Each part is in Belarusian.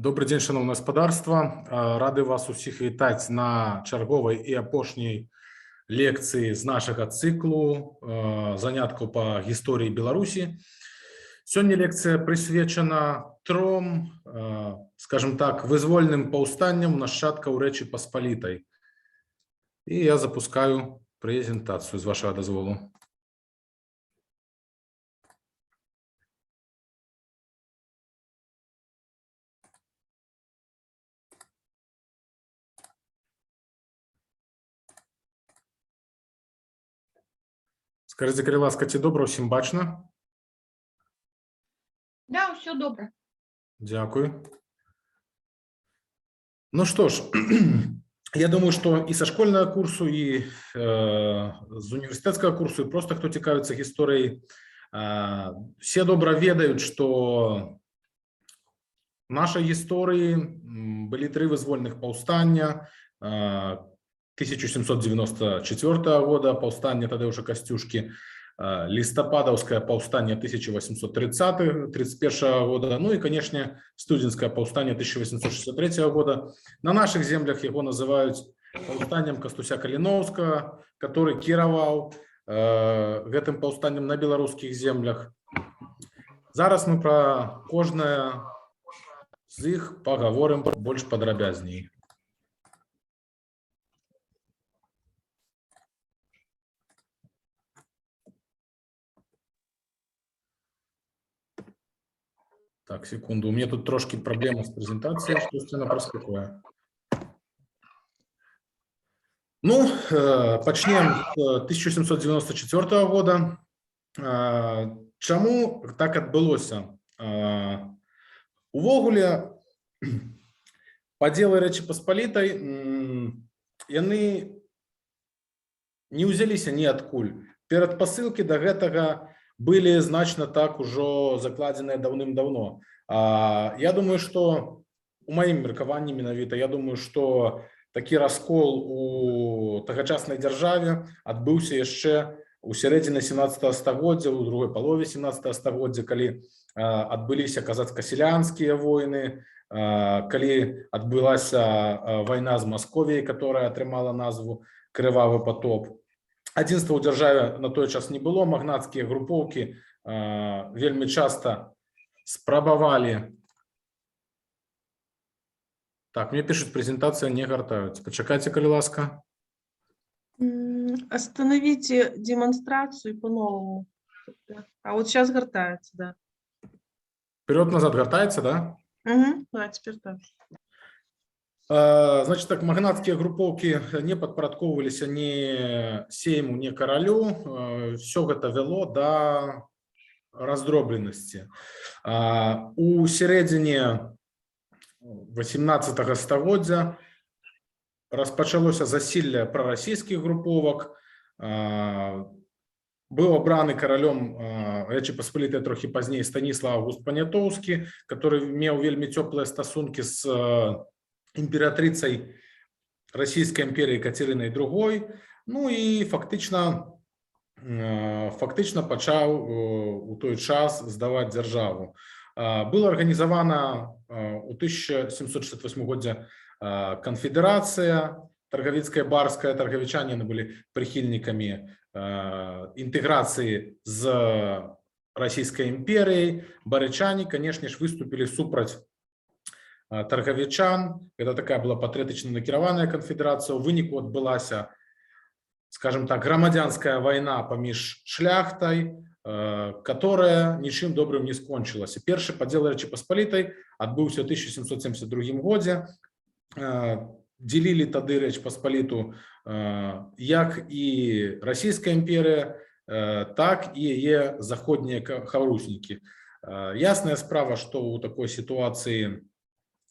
Добрый дзень, шановное гаспадарства. Рады вас усіх вітаць на чарговай і апошняй лекцыі з нашага цыклу заняткаў па гісторыі Беларусі. Сёння лекцыя прысвечана тром, скажем так, вызвольным паўстанням нашчадкаў Рэчы Паспалітай. І я запускаю прэзентацыю з вашага дазволу. Скажите, калі ласка, ці добра ўсім бачна? Да, все добре. Дякую. Ну что ж, я думаю, что и со школьного курсу, и з універсітэцкага курсу, и просто хто цікавіцца гісторыяй, все добра ведаюць, што в нашай гісторыі былі тры вызвольных паўстання. 1794 года паўстанне Тадеуша Касцюшкі, лістападаўскае паўстанне 1831 года, ну и, конечно, студзенскае паўстанне 1863 года. На наших землях его называюць паўстаннем Кастуся Каліноўскага, который кіраваў гэтым паўстаннем на беларускіх землях. Зараз мы про кожнае з іх паговорым больш падрабязней. Так, секунду. У меня тут трошки проблема с презентацией, что она проскакивает. Ну, пачнем з 1794 года. Чаму так адбылося? Увогуле, падзелы Рэчы Паспалітай, яны не ўзяліся ніадкуль. Перадпасылкі да гэтага были значно так ужо закладзеныя даўным-даўно. Я думаю, что у маім меркаванні менавіта, я думаю, что такі раскол у тагачаснай дзяржаве адбыўся яшчэ у сярэдзіне 17 стагоддзя, у другой палове 17 стагоддзя, калі адбыліся казацка-селянскія войны, калі адбылася вайна з Масковіяй, которая атрымала назву Крывавы потоп. Адзінства ў дзяржаве на той час не было, магнацкія групоўкі вельмі часта спрабавалі. Так, мне пишут, презентация не гортается. Почекайте, калі ласка. Остановите демонстрацию по-новому. А вот сейчас гортается, да. Вперед-назад гортается, да? Угу, да, теперь так. Значит, так, магнатские групповки не подпарадковывались ни сейму, ни королю. Все это вело до раздробленности. У сярэдзіне 18 стагоддзя распачалося засілле прарасійскіх груповак. Был абраны королем Рэчы Паспалітай трохи пазней Станіслав Аўгуст Панятоўскі, который меў вельмі цёплыя стасункі з императрицей Российской империи Екатериной II, ну и фактично пачаў у той час здаваць дзяржаву. Была арганізавана у 1768 годзе конфедерация торговецкая, барская, торговичане были прихильниками интеграции с Российской империей. Барычане, конечно же, выступили супраць торговичан. Это такая была патрыятычна накіраваная конфедерация. У выніку адбылася, скажем так, грамадзянская война паміж шляхтай, которая ничем добрым не скончылася. Першы падзел Рэчы Паспалітай адбыўся ў 1772 годзе. Делили тады Рэч Паспаліту як і Российская империя, так і яе заходнія хаўруснікі. Ясная справа, што ў такой ситуации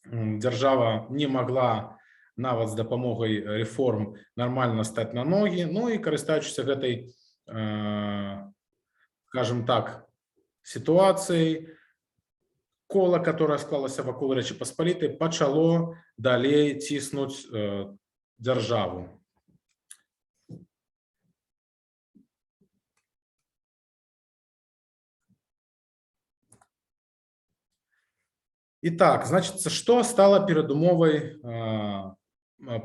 держава не могла нават з дапамогай реформ нормально стать на ноги, ну и карыстаючыся гэтай, скажем так, ситуацией, кола, которая склалася вакол Рэчы Паспалітай, пачало далей ціснуць дзяржаву. Итак, значит, что стало перадумовай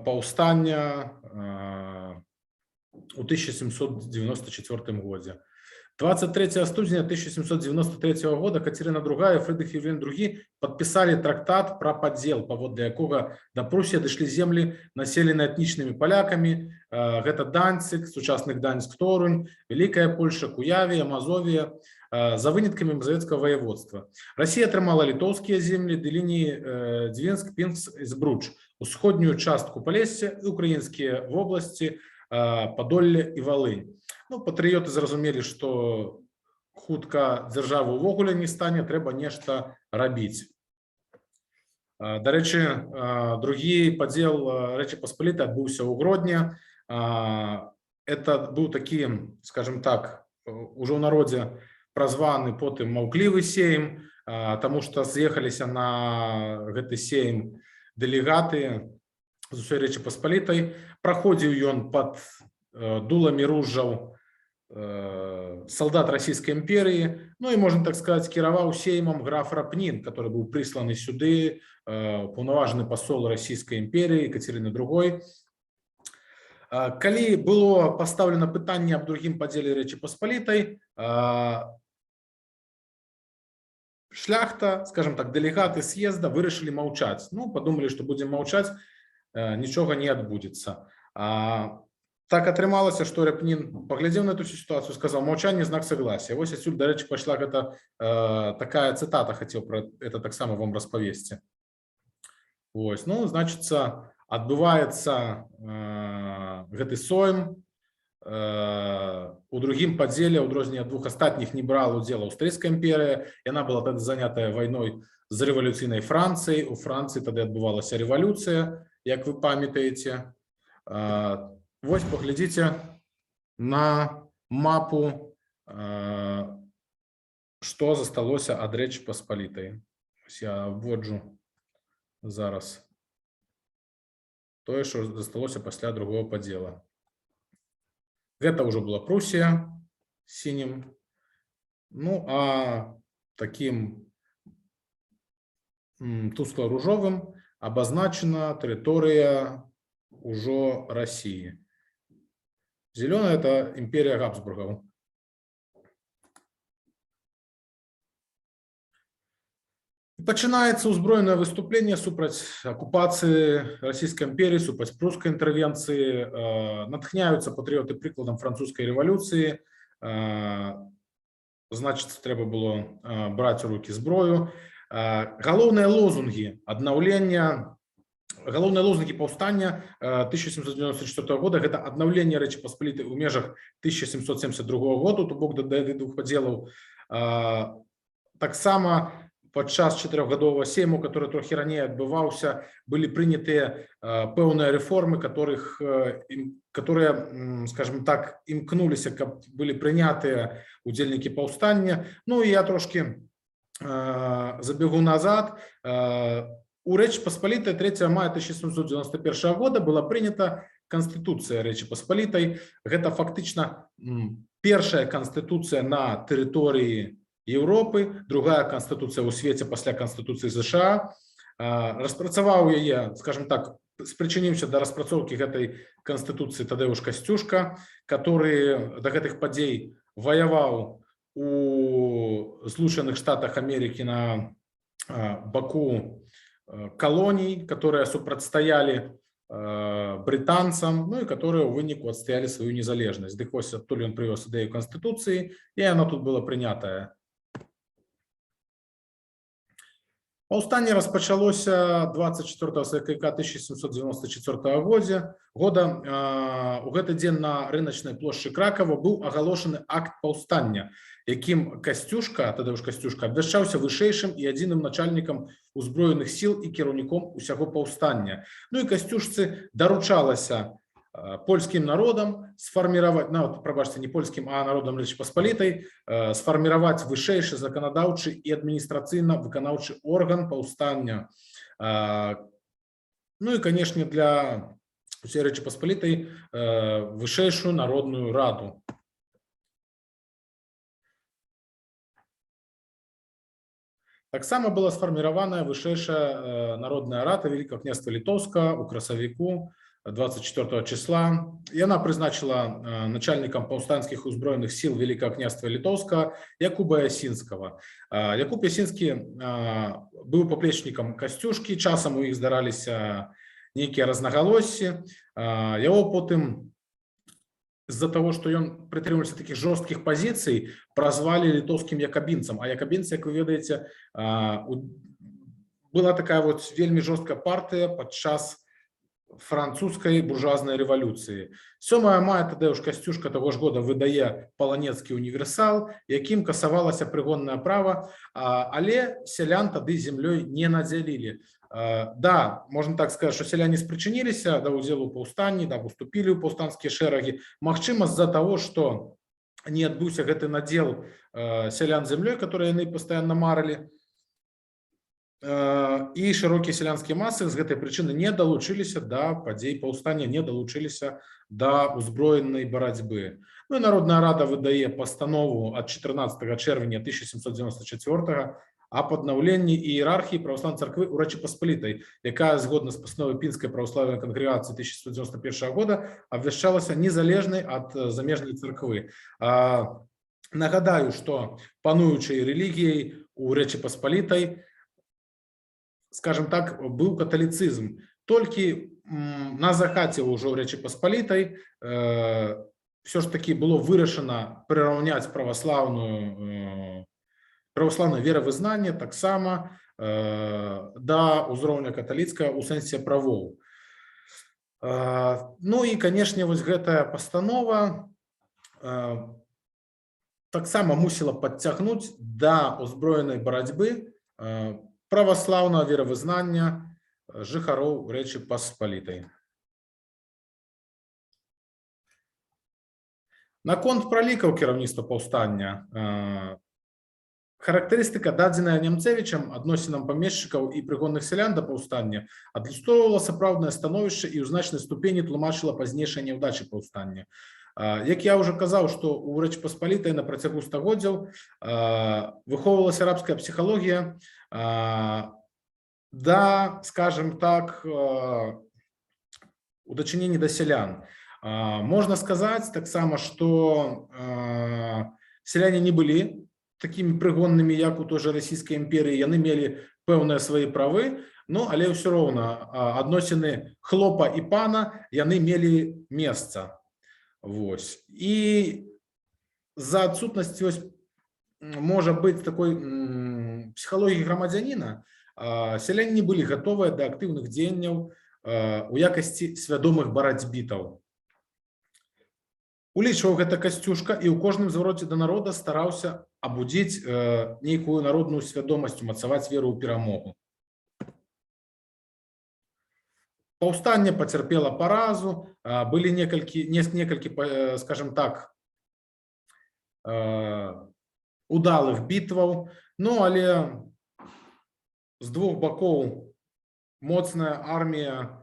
паўстання у 1794 годзе? 23 студзеня 1793 года Катерина II и Фридрих Вильгельм II подписали трактат про поддел, паводле якога до Пруссии дошли земли, населенные этничными поляками. Это Данциг, сучасных Гданьск, Торунь, Великая Польша, Куявия, Мазовия, за вынятками Мазовецкого воеводства. Россия атрымала литовские земли до линии Двинск, Пинск и Збруч, усходнюю частку Полесья и украинские в области Подолле и Волынь. Ну, патрыёты зразумелі, што хутка дзяржавы ўвогуле не стане, трэба нешта рабіць. Дарэчы, другі падзел Рэчы Паспалітай адбыўся ў Гродні. Это быў такі, скажем так, ужо ў народзе празваны потым маўклівы сейм, таму што з'ехаліся на гэты сейм дэлегаты з усёй Рэчы Паспалітай. Праходзіў ён пад дулами ружжаў солдат Российской империи, ну и, можно так сказать, кіраваў сеймом граф Рапнин, который был прислан сюды, паўнаважны посол Российской империи Екатерины II. Калі было поставлено пытанне об другім падзеле Рэчы Паспалітай, шляхта, скажем так, делегаты съезда вырашылі маўчаць. Ну, подумали, что будем маўчаць, ничего не адбудзецца. Так атрымалася, што Рапнін паглядзеў на эту ситуацию, сказал: молчание знак согласия. Вось адсюль, дарэчы, пошла гэта такая цитата, хотел про это так само вам распавесці. Вось, ну, значится, адбываецца гэты сойм. У другім падзеле, у адрозненне ад двух астатніх, не брала удзел Аўстрыйская імперія. Яна была тады занятая вайной з рэвалюцыйнай Францыяй. У Францыі тады адбывалася рэвалюцыя, як вы памятаеце. Вось паглядзіце на мапу, што засталося ад Рэчы Паспалітай. Я вводжу зараз тое, што засталося пасля другого падзела. Гэта ўжо была Пруссія сінім. Ну, а таким тускло-ружовым обозначена тэрыторыя ўжо России. Зеленая — это империя Габсбургов. Пачынаецца ўзброенае выступленне супраць акупацыі Российской империи, супраць прусскай интервенции. Натхняются патрыёты прыкладам французской революции. Значит, трэба было браць у руки зброю. Галоўныя лозунги аднаўлення, галоўныя лозунги паўстання 1794 года — это аднаўленне Рэчы Паспалітай у межах 1772 года, то бок да двух падзелаў. Таксама падчас чатырохгадовага сейму, который трохі раней адбываўся, былі прынятыя пэўныя рэформы, которые, скажем так, імкнуліся, каб былі прынятыя удзельнікі паўстання. Ну і я трошки забегу назад. У Рэчы Паспалітай 3 мая 1791 года была прынята Конституция Рэчы Паспалітай. Гэта фактычна першая конституция на тэрыторыі Европы, другая конституция ў свеце пасля Конституции США. Распрацаваў яе, скажем так, спрычыніўся да распрацоўкі гэтай конституции Тадеуш Касцюшка, который до гэтых падзей ваяваў у Злучаных Штатах Америки на баку колоний, которые супрацьстаялі британцам, ну и которые ў выніку адстаялі сваю незалежнасць. Дык вось адтуль ён прывёз ідэю конституции, и она тут была прынятая. Паўстанне распачалося 24 сакавіка 1794 года. У гэты дзень на рыначнай плошчы Кракова быў агалошаны акт паўстання, якім Касцюшка, Тадеуш Касцюшка, абвяшчаўся вышэйшым і адзіным начальнікам узброеных сіл і кіраўніком усяго паўстання. Ну і Касцюшцы даручалася польским народом сформировать, ну, пробачьте, не польским, а народом Рэчы Паспалітай, сформировать вышэйшы заканадаўчы і адміністрацыйна-выканаўчы орган паўстання. Ну и, конечно, для усей Рэчы Паспалітай вышэйшую народную раду. Таксама была сфарміраваная вышэйшая народная рада Великого княства Літоўска у красавіку 24 числа. Яна прызначила начальником паўстанцкіх узброеных сил Великого княства Літоўска Якуба Ясінскага. Якуб Ясінскі быў паплечнікам Касцюшкі, часам у іх здараліся нейкія разнагалоссі. Яго потым з-за того, што ён прытрымліваўся такіх жорсткіх пазіцый, празвалі літоўскім якабінцам. А якабінцы, як вы ведаеце, была такая вот вельмі жорсткая партыя падчас французскай буржуазнай рэвалюцыі. 7 мая Тадэуш Касцюшка таго ж года выдае паланецкі універсал, якім касавалася прыгоннае права, але сялян тады землёй не надзялілі. Да, можно так сказать, что селяне спричинились до удзелу паўстанні, да, уступили ў паўстанцкія шэрагі. Магчыма, з-за того, что не адбыўся гэты надзел сялян землёй, которые яны постоянно марылі, і шырокія сялянскія масы з гэтай прычыны не далучыліся да падзей паўстання, не далучыліся да узброенай барацьбы. Ну і Народная рада выдае пастанову ад 14 чэрвеня 1794 об аднаўленні іерархіі праваслаўнай царквы ў Рэчы Паспалітай, якая згодна з пастановай Пінскай праваслаўнай кангрэгацыі 1791 года абвяшчалася незалежнай ад замежнай царквы. Нагадаю, што пануючай рэлігіяй у Рэчы Паспалітай, скажем так, быў каталіцызм. Толькі на захаце ўжо ў Рэчы Паспалітай все ж таки было вырашана прыраўняць православное веравызнанне таксама да ўзроўня каталіцкага ў сэнсе правоў. Ну і, канешне, вось гэтая пастанова таксама мусіла падцягнуць да ўзброенай барацьбы праваслаўнага веравызнання жыхароў Рэчы Паспалітай. Наконт пралікаў кіраўніцтва паўстання. Характарыстыка, дадзеная Нямцевічам, адносінам памешчыкаў і прыгонных сялян да паўстання, адлюстроўвала сапраўднае становішча і ў значнай ступені тлумачыла пазнейшыя няўдачы паўстання. Як я ўжо казаў, што ў Рэчы Паспалітай на працягу стагоддзяў выхоўвалася арабская псіхалогія да, скажем так, у дачыненні да сялян. Можна сказаць таксама, што сяляне не былі такими прыгоннымі, як у той жа расійскай імперыі, яны мелі пэўныя свае правы, но але ўсё роўна адносіны хлопа і пана яны мелі месца. Вось. І за адсутнасцю, можа быць, такой псіхалогіі грамадзяніна, сяляне не былі гатовыя да актыўных дзеянняў у якасці свядомых барацьбітаў. Улічваў гэта Касцюшка і ў кожным звароце да народа стараўся абудзіць нейкую народную свядомасць, умацаваць веру ў перамогу. Паўстанне пацярпела паразу, былі некалькі, скажем так, удалых бітваў, ну але з двух бакоў моцная армія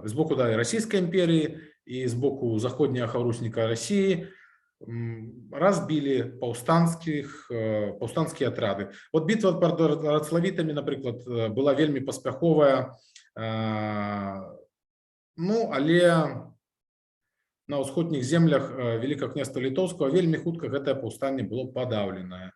з боку Расійскай імперіі і з боку заходняга хаўрусніка Расіі разбілі паўстанцкія атрады. Вот бітва пад Рацлавітамі, напрыклад, была вельмі паспяховая, ну, але на ўсходніх землях Великага княства Літоўскага вельмі хутка гэтае паўстанне было падаўленае.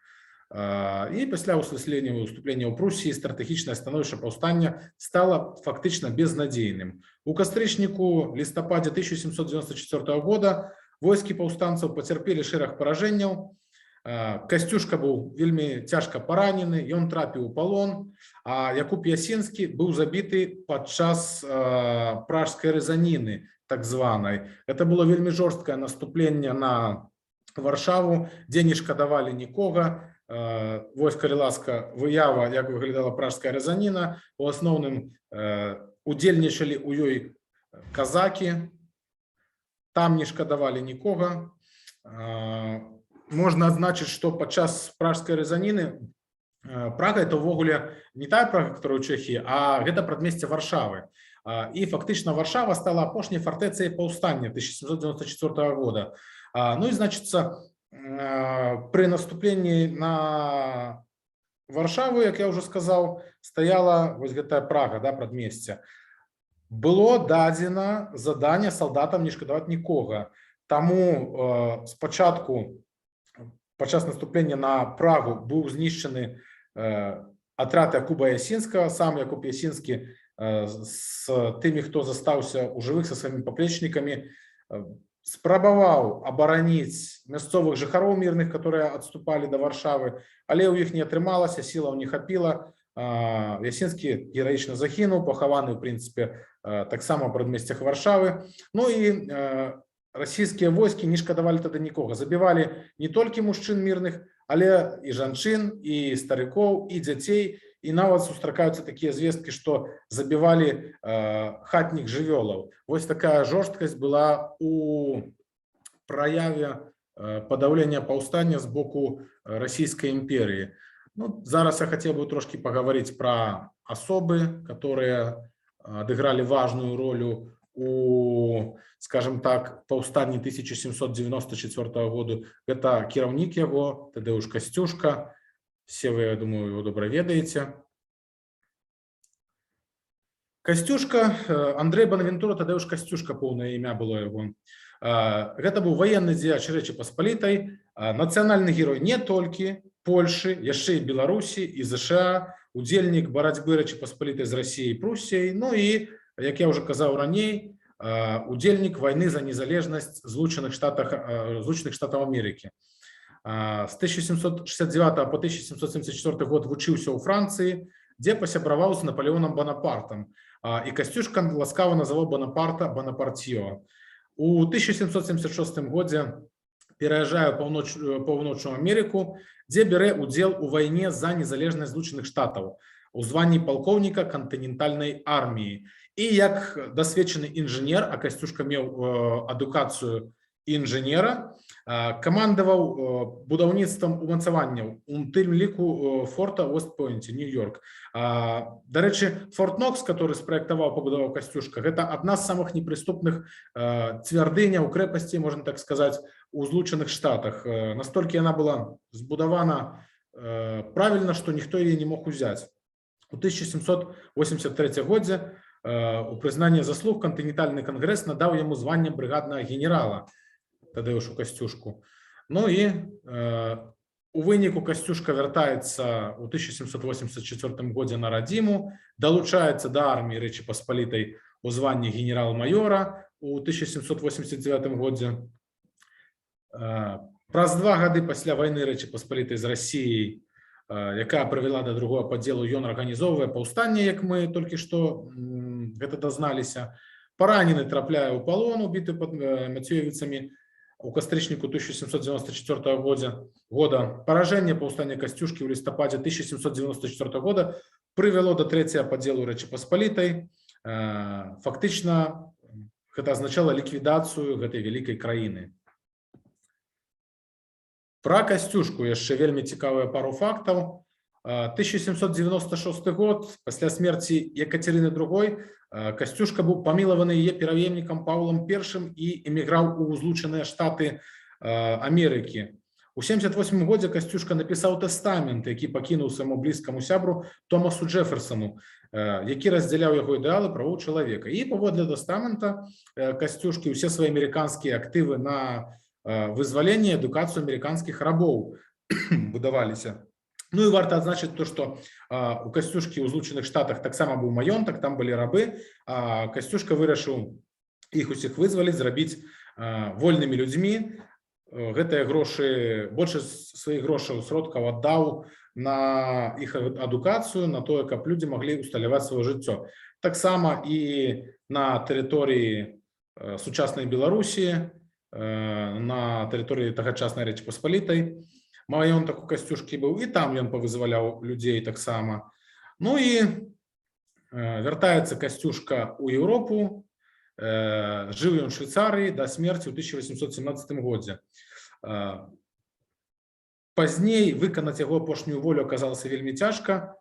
І пасля ўсуслення і ўступлення ў Прусіі стратэгічнае становішча паўстання стала фактычна безнадзейным. У кастрычніку лістападзе 1794 года войскі паўстанцаў пацярпелі шэраг паражэнняў. Касцюшка быў вельмі цяжка паранены, ён трапіў у палон, а Якуб Ясінскі быў забіты падчас пражскай рэзаніны, так званай. Это было вельмі жорсткае наступленне на Варшаву, дзе не шкадавалі нікога. Вось, калі ласка, выява, як выглядала пражская рэзаніна. У асноўным удзельнічалі ў ёй казакі, там не шкадавалі нікога. Можна адзначыць, што падчас пражскай рэзаніны Прага — это ўвогуле не тая Прага, которая ў Чэхіі, а гэта прадмесце Варшавы. І фактычна Варшава стала апошняй фартэцай паўстання 1794 года. Ну і, значыцца, при наступлении на Варшавы, як я уже сказаў, стаяла вось гэтая Прага, да, прадмесце. Было дадзена заданне салдатам не шкадаваць нікога. Таму спачатку падчас наступлення на Прагу быў знішчаны атрад Якуба Ясінскага, сам Якуб Ясінскі з тымі, хто застаўся ў жывых са сваімі паплечнікамі, спрабаваў абараніць мясцовых жыхароў мірных, которые адступалі да Варшавы, але ў іх не атрымалася, сілаў не хапіла. Ясінскі гераічна загінуў, пахаваны, ў прынцыпе, таксама ў прадмесцях Варшавы. Ну і расійскія войскі не шкадавалі тады нікога. Забівалі не толькі мужчын мірных, але і жанчын, і старыкоў, і дзяцей. І нават сустракаюцца такія звесткі, што забівалі хатніх жывёлаў. Вось такая жорсткасць была у праяве падаўлення паўстання з боку Расійскай імперіі. Ну, зараз я хотел бы трошки поговорить про особы, которые отыграли важную роль у, скажем так, паўстанні 1794 года. Это кіраўнік яго, Тадеуш Касцюшка. Все вы, я думаю, его добра ведаеце. Касцюшка, Андрей Бонавентура Тадеуш Касцюшка, поўнае імя было яго. Гэта быў ваенны дзеяч Рэчы Паспалітай, нацыянальны герой не толькі Польшы, яшчэ і Беларусі, і ЗША, удзельнік барацьбы Рэчы Паспалітай з Расіяй і Прусіяй, ну і, як я ўжо казаў раней, удзельнік вайны за незалежнасць Злучаных Штатаў Амерыкі. З 1769 по 1774 год вучыўся ў Францыі, дзе пасябраваў з Напалеонам Бонапартам, і Касцюшка ласкава называў Бонапарта Бонапартьё. У 1776 годзе пераязджае ў Паўночную Амерыку, дзе бярэ ўдзел у вайне за незалежнасць Злучаных Штатаў у званні палкоўніка кантынентальнай арміі. І як дасведчаны інжынер, а Касцюшка меў адукацыю інжынера, камандаваў будаўніцтвам умацаванняў, у тым ліку форта Уэст-Пойнце, Нью-Йорк. Дарэчы, Форт Нокс, который спраектаваў, пабудаваў Касцюшка, гэта адна з самых непрыступных цвярдыняў, крэпасцей, можна так сказаць, у Злучаных Штатах. Настолькі яна была збудавана правільна, што ніхто яе не мог узяць. У 1783 годзе у прызнанне заслуг кантынентальны кангрэс надаў яму званне брыгаднага генерала Тадеушу Касцюшку. Ну і у выніку Касцюшка вяртаецца ў 1784 годзе на радзіму, далучаецца да арміі Рэчы Паспалітай у званні генерал-майора у 1789 годзе. Праз 2 гады пасля вайны Рэчы Паспалітай з Расіяй, якая прывяла да другого падзелу, ён арганізоўвае паўстанне, як мы толькі што гэта дазналіся. Паранены трапляе ў палон, убіты пад Мацеевіцамі у кастрычніку 1794 года. Паражэнне паўстання Касцюшкі ў лістападзе 1794 года прывяло да трэцяга падзелу Рэчы Паспалітай. Фактычна гэта азначала ліквідацыю гэтай вялікай краіны. Пра Касцюшку яшчэ вельмі цікавыя пару фактаў. 1796 год, пасля смерці Екатерины II, Касцюшка быў памілаваны яе пераемнікам Паўлам I і эміграў у Злучаныя Штаты Амерыкі. У 1978 годзе Касцюшка напісаў тэстамент, які пакінуў свайму блізкаму сябру Томасу Джэферсону, які раздзяляў яго ідэалы правоў чалавека. І паводле тэстамента Касцюшкі ўсе свае амерыканскія актывы на вызваленне і адукацыю амерыканскіх рабоў будаваліся. Ну і варта адзначыць то, што у Касцюшкі ў Злучаных Штатах таксама быў маёнтак, там былі рабы, а Касцюшка вырашыў іх усіх вызваліць, зрабіць вольнымі людзьмі. Гэтыя грошы, большасць сваіх грошаў, сродкаў аддаў на іх адукацыю, на тое, каб людзі маглі усталяваць сваё жыццё. Таксама і на тэрыторыі сучаснай Беларусі, на тэрыторыі тагачаснай Рэчы Паспалітай маёнтак у Касцюшкі быў, і там ён павызваляў людзей таксама. Ну і вяртаецца Касцюшка ў Еўропу, жыў ён у Швейцарыі да смерці ў 1817 годзе. Пазней выканаць яго апошнюю волю аказалася вельмі цяжка.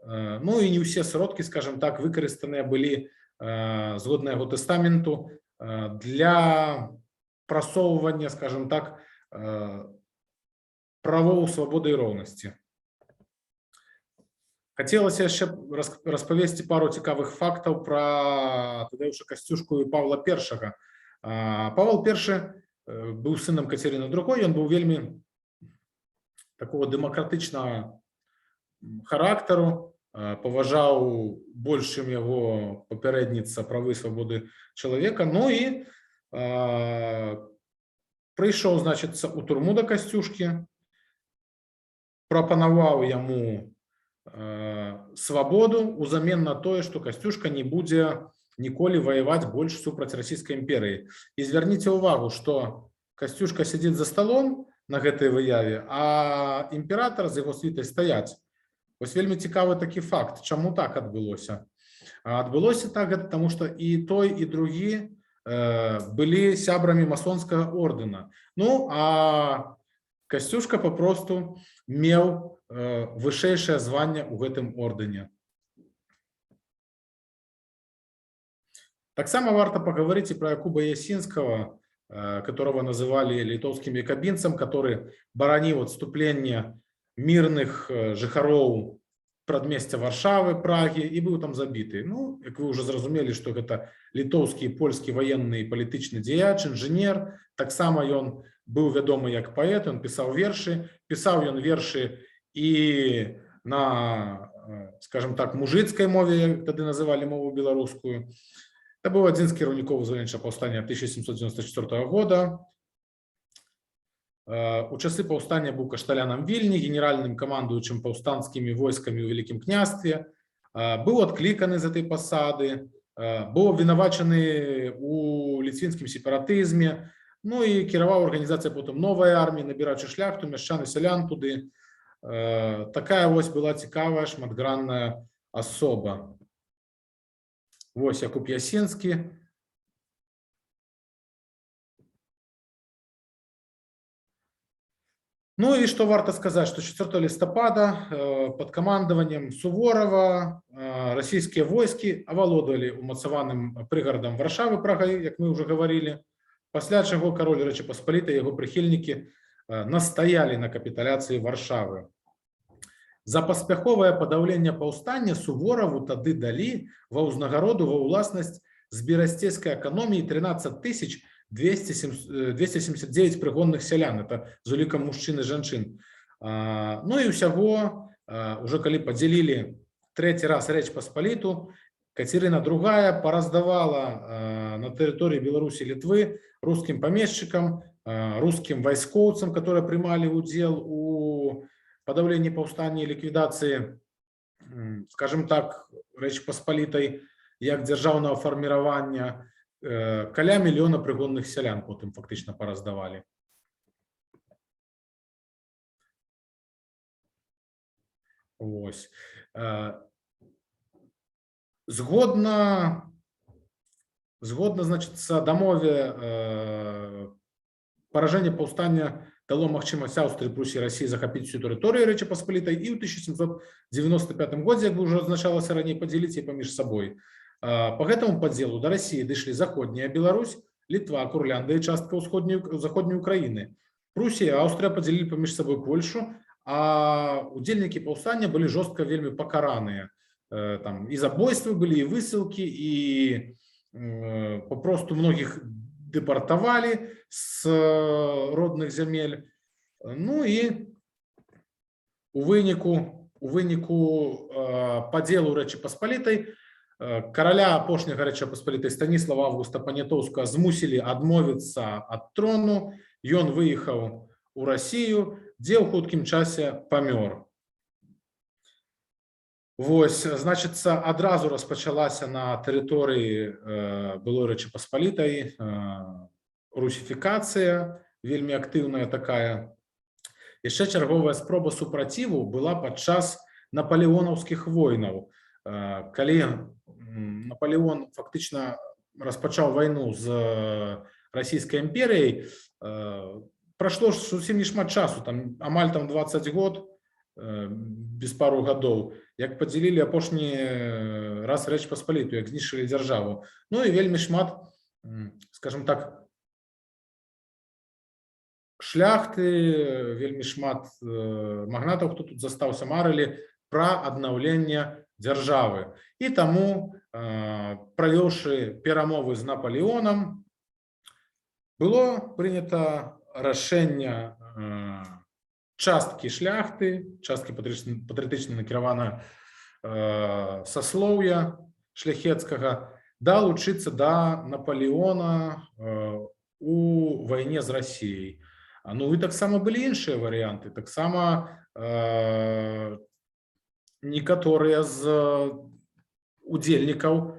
Ну і не ўсе сродкі, скажем так, выкарыстаныя былі згодна яго тэстаменту для прасоўвання, скажем так, правоў свабоды і роўнасці. Хацелася яшчэ распавесці пару цікавых фактаў пра Тадэўша Касцюшку і Павла I. Павел I быў сынам Кацярыны II, ён быў вельмі такого дэмакратычнага характару, паважаў больш, чым яго папярэдніца, правы і свабоды чалавека. Ну і прыйшоў, значыцца, у турму да Касцюшкі, прапанаваў яму свабоду узамен на тое, што Касцюшка не будзе ніколі ваяваць больш супраць расійскай імперыі. І звярніце ўвагу, што Касцюшка сядзіць за сталом на гэтай выяве, а імператар з яго світай стаяць. Вось вельмі цікавы такі факт. Чаму так адбылося? Адбылося так гэта таму, што і той, і другі былі сябрамі масонскага ордэна. Ну, а Касцюшка папросту меў вышэйшае званне ў гэтым ордэне. Таксама варта паговорыць і пра Якуба Ясінскага, которого называли літоўскім якабінцам, который бараніў адступленне мірных жыхароў прадмесця Варшавы, Прагі, і быў там забіты. Ну, як вы ўжо зразумелі, што гэта літоўскі і польскі ваенны і палітычны дзеяч, інжынер. Таксама ён быў вядомы як паэт, ён пісаў вершы. Пісаў ён вершы і на, скажем так, мужыцкай мове, як тады называлі мову беларускую. Это быў адзін з кіраўнікоў вызваленчага паўстання 1794 года. У часы паўстання быў кашталянам Вільні, генеральным камандуючым паўстанцкімі войскамі ў Вялікім княстве, быў адкліканы з этой пасады, быў абвінавачаны у ліцвінскім сепаратызме, ну і кіраваў арганізацыяй потым новай арміі, набіраючы шляхту, мяшчан і сялян туды. Такая вось была цікавая, шматгранная асоба. Вось Якуб Ясінскі. Ну и что варто сказать, что 4 листопада под командованием Суворова российские войски оволодали умацаваным прыгарадам Варшавы, Прагай, как мы уже говорили, пасля чаго король Рэчы Паспалітай и его прихильники настояли на капитуляции Варшавы. За паспяховае падаўленне паўстання Суворову тады далі ва ўзнагароду ва ўласнасць збірасцейскай эканоміі 13 279 прыгонных сялян, это з улікам мужчын і жанчын. Ну і ўсяго, уже калі падзялілі трэці раз Рэч Паспаліту, Кацярына II параздавала на тэрыторыі Беларусі, Літвы рускім памешчыкам, рускім вайскоўцам, которые прымалі ўдзел у падаўленні паўстання і ліквідацыі, скажем так, Рэч Паспалітай як дзяржаўнага фарміравання. Каля мільёна прыгонных сялян потым фактычна параздавалі. Вось. Згодна, значыцца, дамове паражэнне паўстання дало магчымасць Аўстрыі, Прусіі, Расіі захапіць всю тэрыторыю Рэчы Паспалітай і ў 1795 годзе, як уже азначалася раней, падзеліць яе паміж сабой. По гэтаму падзелу да Расіі дышлі заходняя Беларусь, Літва, Курляндыя, частка заходняй Украіны. Прусія, Аўстрыя падзялілі паміж сабой Польшу, а удзельнікі паўстання былі жорстка вельмі пакараныя. Там і забойствы былі, і высылкі, і папросту многіх дэпартавалі з родных зямель. Ну і у выніку падзелу Рэчы Паспалітай караля апошняга Рэчы Паспалітай Станіслава Аўгуста Паніятоўскага змусілі адмовіцца ад трону. Ён выехаў у Расію, дзе ў хуткім часе памёр. Вось, значыцца, адразу распачалася на тэрыторыі былой Рэчы Паспалітай русіфікацыя, вельмі актыўная такая. Яшчэ чарговая спроба супраціву была падчас напалеонаўскіх войнаў. Калі Наполеон фактычна распачаў вайну з Расійскай імперыяй, прайшло зусім не шмат часу, амаль 20 год, без пару гадоў, як падзялілі апошні раз Рэч Паспаліту, як знішчылі дзяржаву. Ну і вельмі шмат, скажем так, шляхты, вельмі шмат магнатаў, хто тут застаўся, марылі пра аднаўленне дзяржавы. І таму, правёўшы перамовы з Напалеонам, было прынята рашэнне часткі шляхты, часткі патрыятычна накіравана саслоўя шляхецкага, далучыцца да Напалеона у вайне з Расіяй. Ну і таксама былі іншыя варыянты. Таксама некаторыя з удзельнікаў,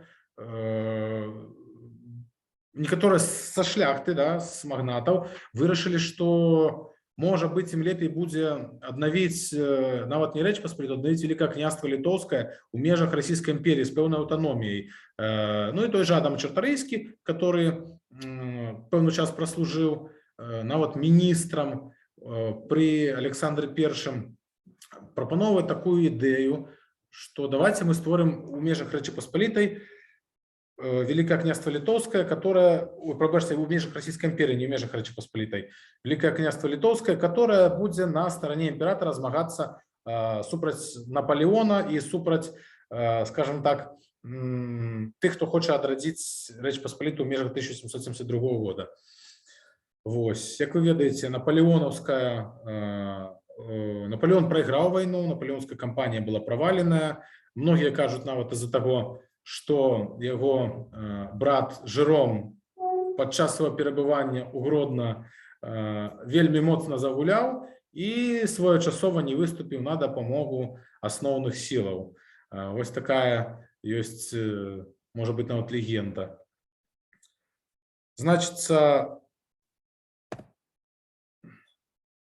некаторыя са шляхты, да, з магнатаў вырашылі, што можа быць ім лепей будзе аднавіць нават не Рэч Паспалітую, аднавіць Великае княства Літоўскае у межах Расійскай імперіі з пэўнай аўтаноміяй. Ну і той жа Адам Чартарыйскі, который пэўны час праслужыў нават міністрам пры Александры I, прапаноўвае такую ідэю, што давайте мы створым у межах Рэчы Паспалітай Великое княство Литовское, которое, пробачьте, в межах Российской империи, не в межах Речи Посполитой, Великое княство Литовское, которое будет на стороне императора змагаться супраць Наполеона и супраць, скажем так, тех, кто хочет отрадить Речь Посполитую в межах 1772 года. Вось, як вы ведаете, Наполеон проиграл войну, наполеонская кампания была проваленная. Многие кажут нават из-за того, што яго брат Жэром падчас свайго перабывання ў Гродна вельмі моцна загуляў і своечасова не выступіў на дапамогу асноўных сілаў. Вось такая ёсць, можа быць, нават легенда. Значыцца,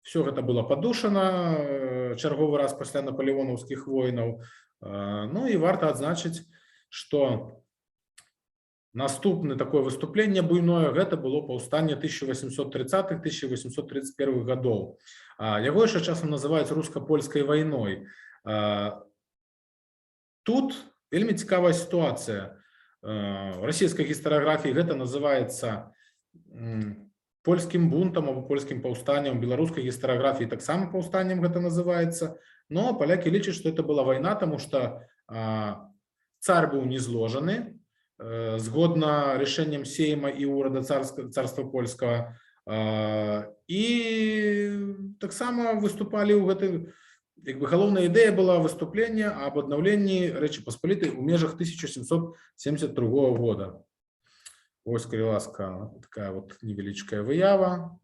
все гэта было падушана чарговы раз пасля напалеонаўскіх войнаў. Ну і варта адзначыць, что наступное такое выступление буйное, это было паўстанне 1830-1831 годов. Яго яшчэ часам называюць русско-польскай вайной. Тут вельмі цікавая ситуация. В расійскай гістарыяграфіі гэта называется польскім бунтам або польскім паўстаннем, в беларускай гістарыяграфіі таксама паўстаннем гэта называется. Но поляки лічаць, что это была война, потому что царь был низложены, згодна решением Сейма и урада царства польского, и так само выступали у гэтай, как бы галоўная ідэя была выступление об аднаўленні Рэчы Паспалітай у межах 1772 года. Ось, калі ласка, такая вот невеличкая выява,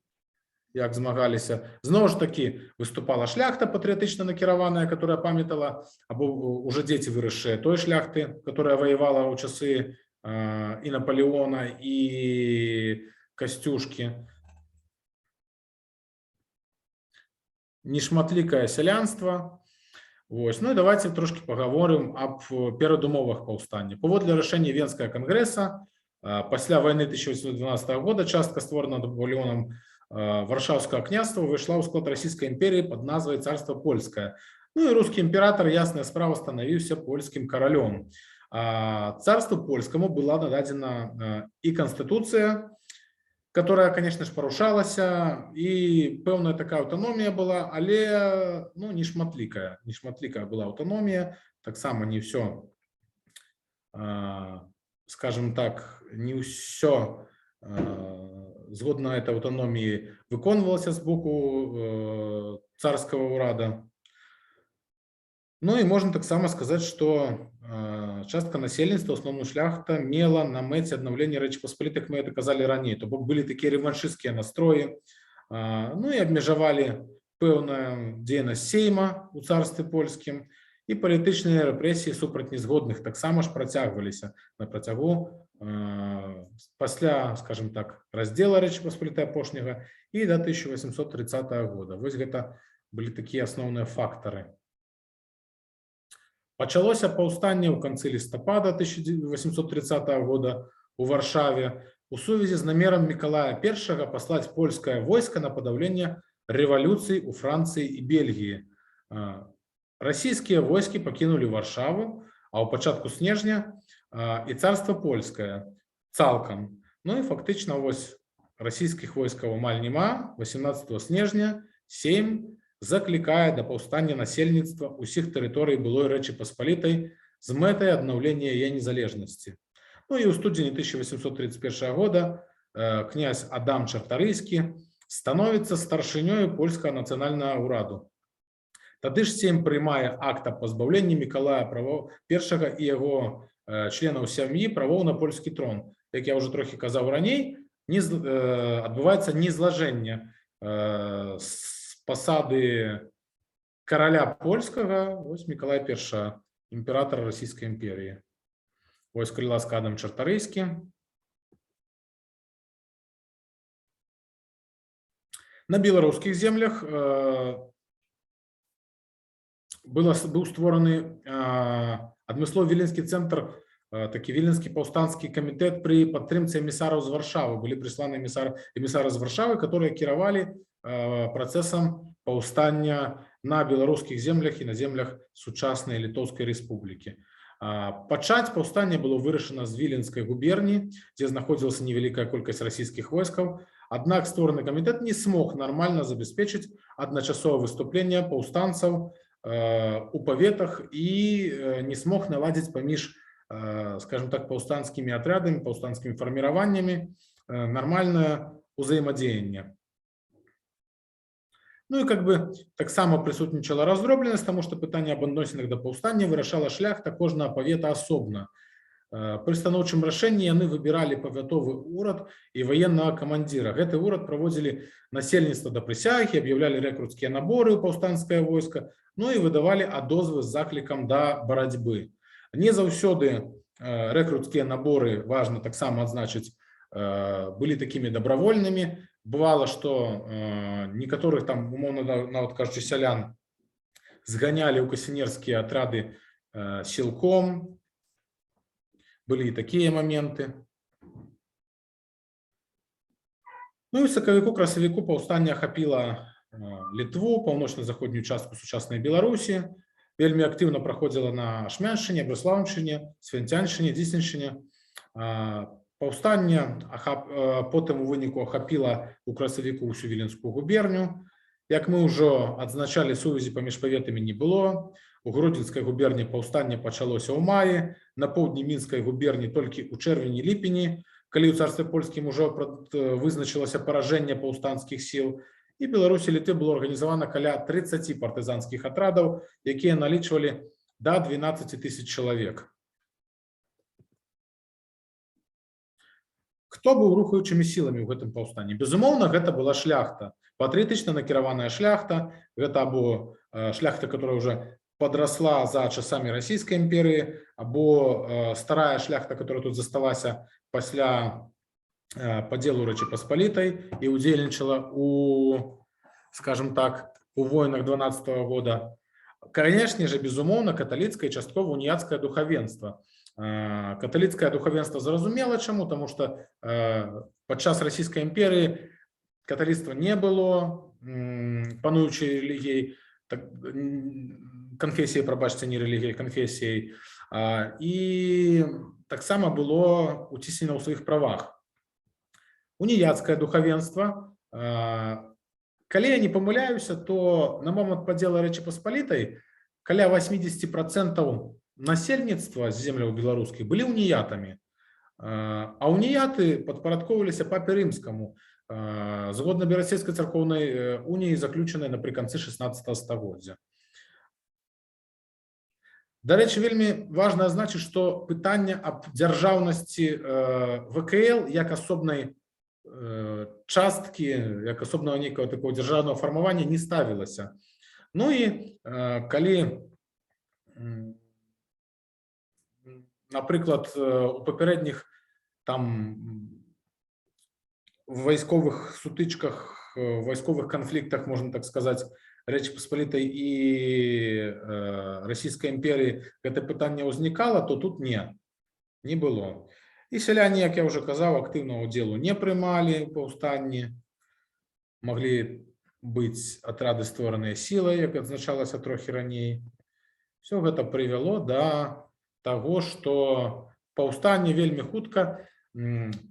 як змагаліся. Зноў ж таки выступала шляхта патрыятычна накіраваная, которая памятала, або уже дети выросшие той шляхты, которая воевала ў часы и Наполеона, и Костюшки. Нешматлікае сялянства. Вось. Ну и давайте трошки поговорим об перадумовах паўстання. Паводле рашэння Венскага кангрэса пасля войны 1812 года частка, створана Наполеоном Варшавского княства, вышла в склад Российской империи под назвой Царство Польское. Ну и русский император, ясная справа, становился польским королем. Царству польскому была нададена и конституция, которая, конечно же, порушалась, и певная такая автономия была, але ну, не шматликая была автономия, так само не все, скажем так, не все згодна этой аўтаноміі выконвалася з боку царскага ўрада. Ну і можна таксама сказаць, што частка насельніцтва, асноўную шляхта, мела на мэце аднаўлення Рэчы Паспалітай, як мы это казалі раней, то бок былі такія рэваншысцкія настроі, ну і абмежавалі пэўная дзейнасць Сейма у царстве польскім, і палітычныя рэпрэсіі супраць незгодных таксама ж працягваліся на працягу пасля, скажем так, раздзела Рэчы Паспалітай апошняга і до 1830 года. Вось гэта былі такія асноўныя фактары. Пачалося паўстанне ў канцы лістапада 1830 года у Варшаве у сувязі з намерам Мікалая I паслаць польскае войска на падаўленне рэвалюцый у Францыі і Бельгіі. Расійскія войскі пакінулі Варшаву, а ў пачатку снежня і царство польскае цалкам. Ну і фактычна вось расійскіх войскаў амаль няма. 18 снежня Сейм заклікае да паўстання насельніцтва ўсіх тэрыторый былой Рэчы Паспалітай з мэтай аднаўлення яе незалежнасці. Ну і ў студзені 1831 года князь Адам Чартарыйскі становіцца старшынёю польскага нацыянальнага ўраду. Тады ж Сейм прымае акт аб пазбаўленні Мікалая I і яго членаў сям'і правоў на польскі трон. Як я ўжо трохі казаў раней, адбываецца незлажэнне з пасады караля польскага, вось Мікалай I, імператора Расійскай імперіі. Вось, калі ласка, Адам Чартарыйскі. На беларускіх землях быў створаны адмысловы віленскі цэнтр, такі віленскі паўстанскі камітэт пры падтрымцы эмісараў з Варшавы. Былі прысланы эмісары з Варшавы, которые кіравалі працэсам паўстання на беларускіх землях і на землях сучаснай Літоўскай рэспублікі. Пачаць паўстанне было вырашана з Віленскай губерні, дзе знаходзілася невялікая колькасць расійскіх войскаў. Аднак створаны камітэт не смог нармальна забяспечыць адначасовае выступленне паўстанцаў у паветах і не смог наладзіць паміж, скажем так, паўстанцкімі атрядамі, паўстанцкімі фарміраваннямі нармальнае ўзаемадзеянне. Ну і таксама прысутнічала раздробленасць, таму што пытанне аб адносінах да паўстання вырашала шляхта кожнага павета асобна. Пры станоўчым рашэнні яны выбіралі павятовы урад і ваеннага камандзіра. Гэты урад праводзілі насельніцтва да прысягі, аб'яўлялі рэкруцкія наборы ў паўстанцкае войска, ну і выдавалі адозвы з заклікам да барацьбы. Не заўсёды рэкруцкія наборы, важна таксама адзначыць, былі такімі дабравольнымі. Бывало, што некаторых там, умоўна нават кажучы, сялян зганялі ў касінерскія атрады сілком. Былі і такія моменты. Ну і сакавіку-красавіку паўстанне ахапіла Літву, паўночна-заходнюю частку сучаснай Беларусі. Вельмі актыўна праходзіла на Ашмяншчыне, Брэслаўшчыне, Свянцяншчыне, Дзіценшчыне. Паўстанне потым у выніку ахапіла у красавіку ўсю Віленскую губерню. Як мы ўжо адзначалі, сувязі паміж паветамі не было. У Гродзенскай губерні паўстанне пачалося ў маі, на поўдні Мінскай губерні толькі ў чэрвені-ліпені, калі ў царстве польскім ужо вызначылася паражэнне паўстанцкіх сіл. І Беларусі Літвы было арганізавана каля 30 партызанскіх атрадаў, якія налічвалі да 12 000 чалавек. Хто быў рухаючымі сіламі ў гэтым паўстанні? Безумоўна, гэта была шляхта, патрыятычна накіраваная шляхта, гэта або шляхта, которая уже подросла за часамі Расійскай імперыі, або старая шляхта, которая тут засталася пасля падзелу Рэчы Паспалітай і ўдзельнічала у, скажем так, у войнах 12-го года. Конечно же, безумоўна, каталіцкае і часткова уніяцкае духавенства. Каталіцкае духавенства зразумела чаму, таму што падчас Расійскай імперыі каталіцтва не было пануючай рэлігіяй, канфесіяй, прабачце, не рэлігіяй, канфесіяй, і таксама было уціснена ў сваіх правах. Уніяцкае духавенства, калі я не памыляюся, то на момант падзела Рэчы Паспалітай каля 80% насельніцтва з земляў беларускіх былі уніятамі, а уніяты падпарадкоўваліся папе рымскаму згодна Берасцейскай царкоўнай уніі, заключанай напрыканцы 16 стагоддзя. Дарэчы, вельмі важна адзначыць, што пытанне аб дзяржаўнасці ВКЛ як асобнай часткі, як асобнага нейкага такого дзяржаўнага фармавання не ставілася. Ну і калі, напрыклад, у папярэдніх там вайсковых сутычках, вайсковых канфліктах, можна так сказаць, Рэчы Паспалітай і Расійскай імперіі гэта пытанне ўзнікала, то тут не было. І сяляне, як я ўжо казаў, актыўнага ўдзелу не прымалі ў паўстанні. Маглі быць атрады створаныя сілай, як адзначалася трохі раней. Все гэта прывяло да таго, што паўстанне вельмі хутка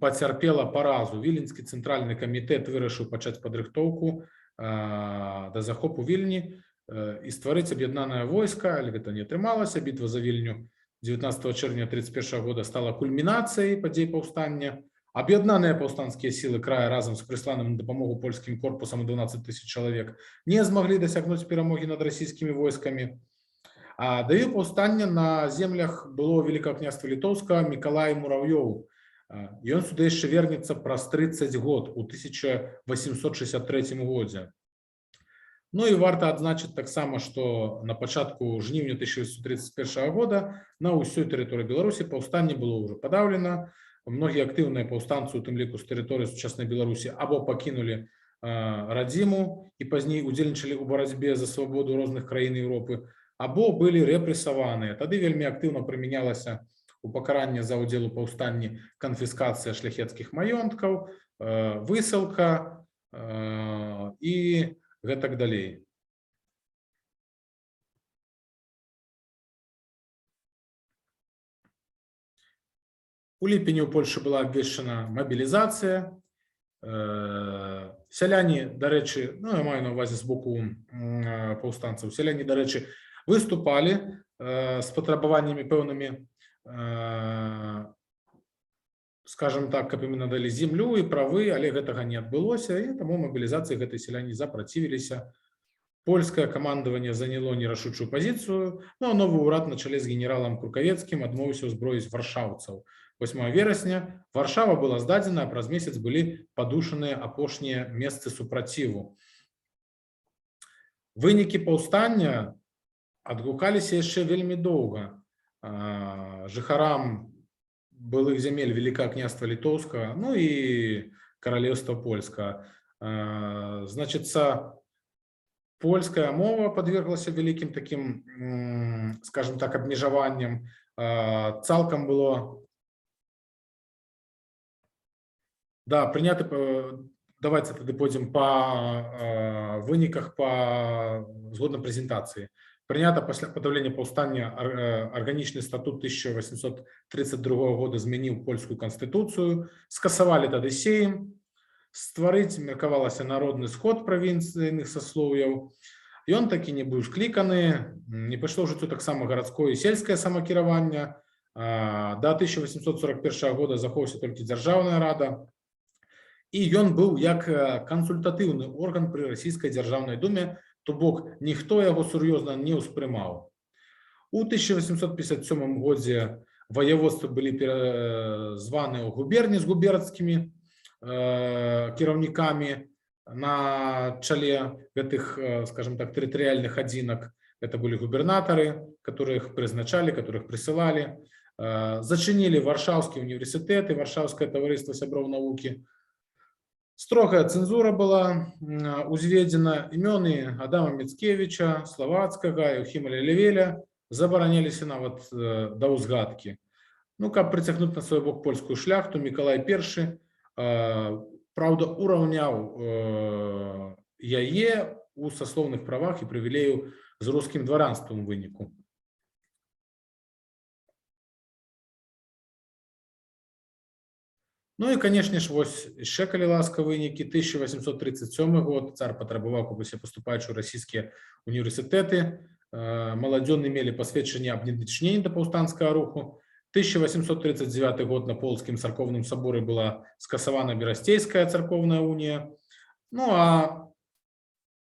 пацярпела паразу. Віленскі цэнтральны камітэт вырашыў пачаць падрыхтоўку да захопу Вільні і стварыць аб'яднанае войска, але гэта не атрымалася. Бітва за Вільню 19 чэрвеня 1931 года стала кульмінацыяй падзей паўстання. Аб'яднаныя паўстанцкія сілы края разам з прысланым на дапамогу польскім корпусам 12 000 чалавек не змаглі дасягнуць перамогі над расійскімі войскамі. А даю паўстання на землях было Великого княства Літоўскага Мікалай Мурав'ёў. Ён сюды яшчэ вернецца праз 30 год, у 1863 годзе. Ну і варта адзначыць таксама, што на пачатку жніўня 1831 года на ўсёй тэрыторыі Беларусі паўстанне было ўжо падаўлена. Многія актыўныя паўстанцы, у тым ліку з тэрыторыі сучаснай Беларусі, або пакінулі радзіму і пазней удзельнічалі ў барацьбе за свабоду розных краін Еўропы, або былі рэпрэсаваныя. Тады вельмі актыўна прымянялася у пакаранні за ўдзел у паўстанні канфіскацыя шляхецкіх маёнткаў, высылка і гэтак далей. У ліпені ў Польшы была абвешчана мабілізацыя. Сяляне, дарэчы, ну я маю на ўвазе з боку паўстанцаў, сяляне, дарэчы, выступалі з патрабаваннямі пэўнымі, скажем так, каб ім надалі землю і правы, але гэтага не адбылося, і таму мабілізацыі гэтай сяляне запрацівіліся. Польскае камандаванне заняло нерашучую пазіцыю, но новы ўрад на чале з генералам Крукавецкім адмовіўся ўзброіць варшаўцаў. 8 верасня Варшава была здадзена, а праз месяц былі падушаныя апошнія месцы супраціву. Вынікі паўстання адгукаліся яшчэ вельмі доўга. Жыхарам былых зямель Великого княства Літоўскага, ну і каралеўства польскага. Значыцца, польская мова подверглася вялікім такім, скажем так, абмежаванням. Цалкам было прыняты, давайте тады пойдзем па выніках згодна прэзентацыі. Прынята пасля падаўлення паўстання арганічны статут 1832 года змяніў польскую канстытуцыю, скасавалі тады сейм, стварыць меркавалася народны сход правінцыйных саслоўяў. Ён такі не быў скліканы, не пайшло ў жыццё таксама гарадское і сельскае самакіраванне. Да 1841 года захоўся толькі дзяржаўная рада, і ён быў як кансультатыўны орган пры расійскай дзяржаўнай думе, то бок ніхто яго сур'ёзна не ўспрымаў. У 1857 годзе ваяводствы былі перазваны ў губерні з губернскімі кіраўнікамі на чале гэтых, скажем так, тэрытарыяльных адзінак. Это былі губернатары, которых прызначалі, которых прысылалі. Зачынілі Варшаўскі універсітэт і Варшаўскае таварыства сяброў навукі. Строгая цэнзура была узведзена, імёны Адама Міцкевіча, Славацкага, Еўхіма Лелевеля забараняліся нават да ўзгадкі. Ну, каб прыцягнуць на свой бок польскую шляхту, Мікалай I, праўда, ураўняў яе у саслоўных правах і прывілею з рускім дваранствам у выніку. Ну і, канешне ж, вось яшчэ, калі ласка, вынікі. 1837 год. Цар патрабаваў, каб усе паступаючыя ў расійскія універсітэты маладзёны мелі пасведчанне аб недачыненні да паўстанцкага руху. 1839 год на Полацкім царкоўным саборы была скасавана Берасцейская царкоўная унія. Ну а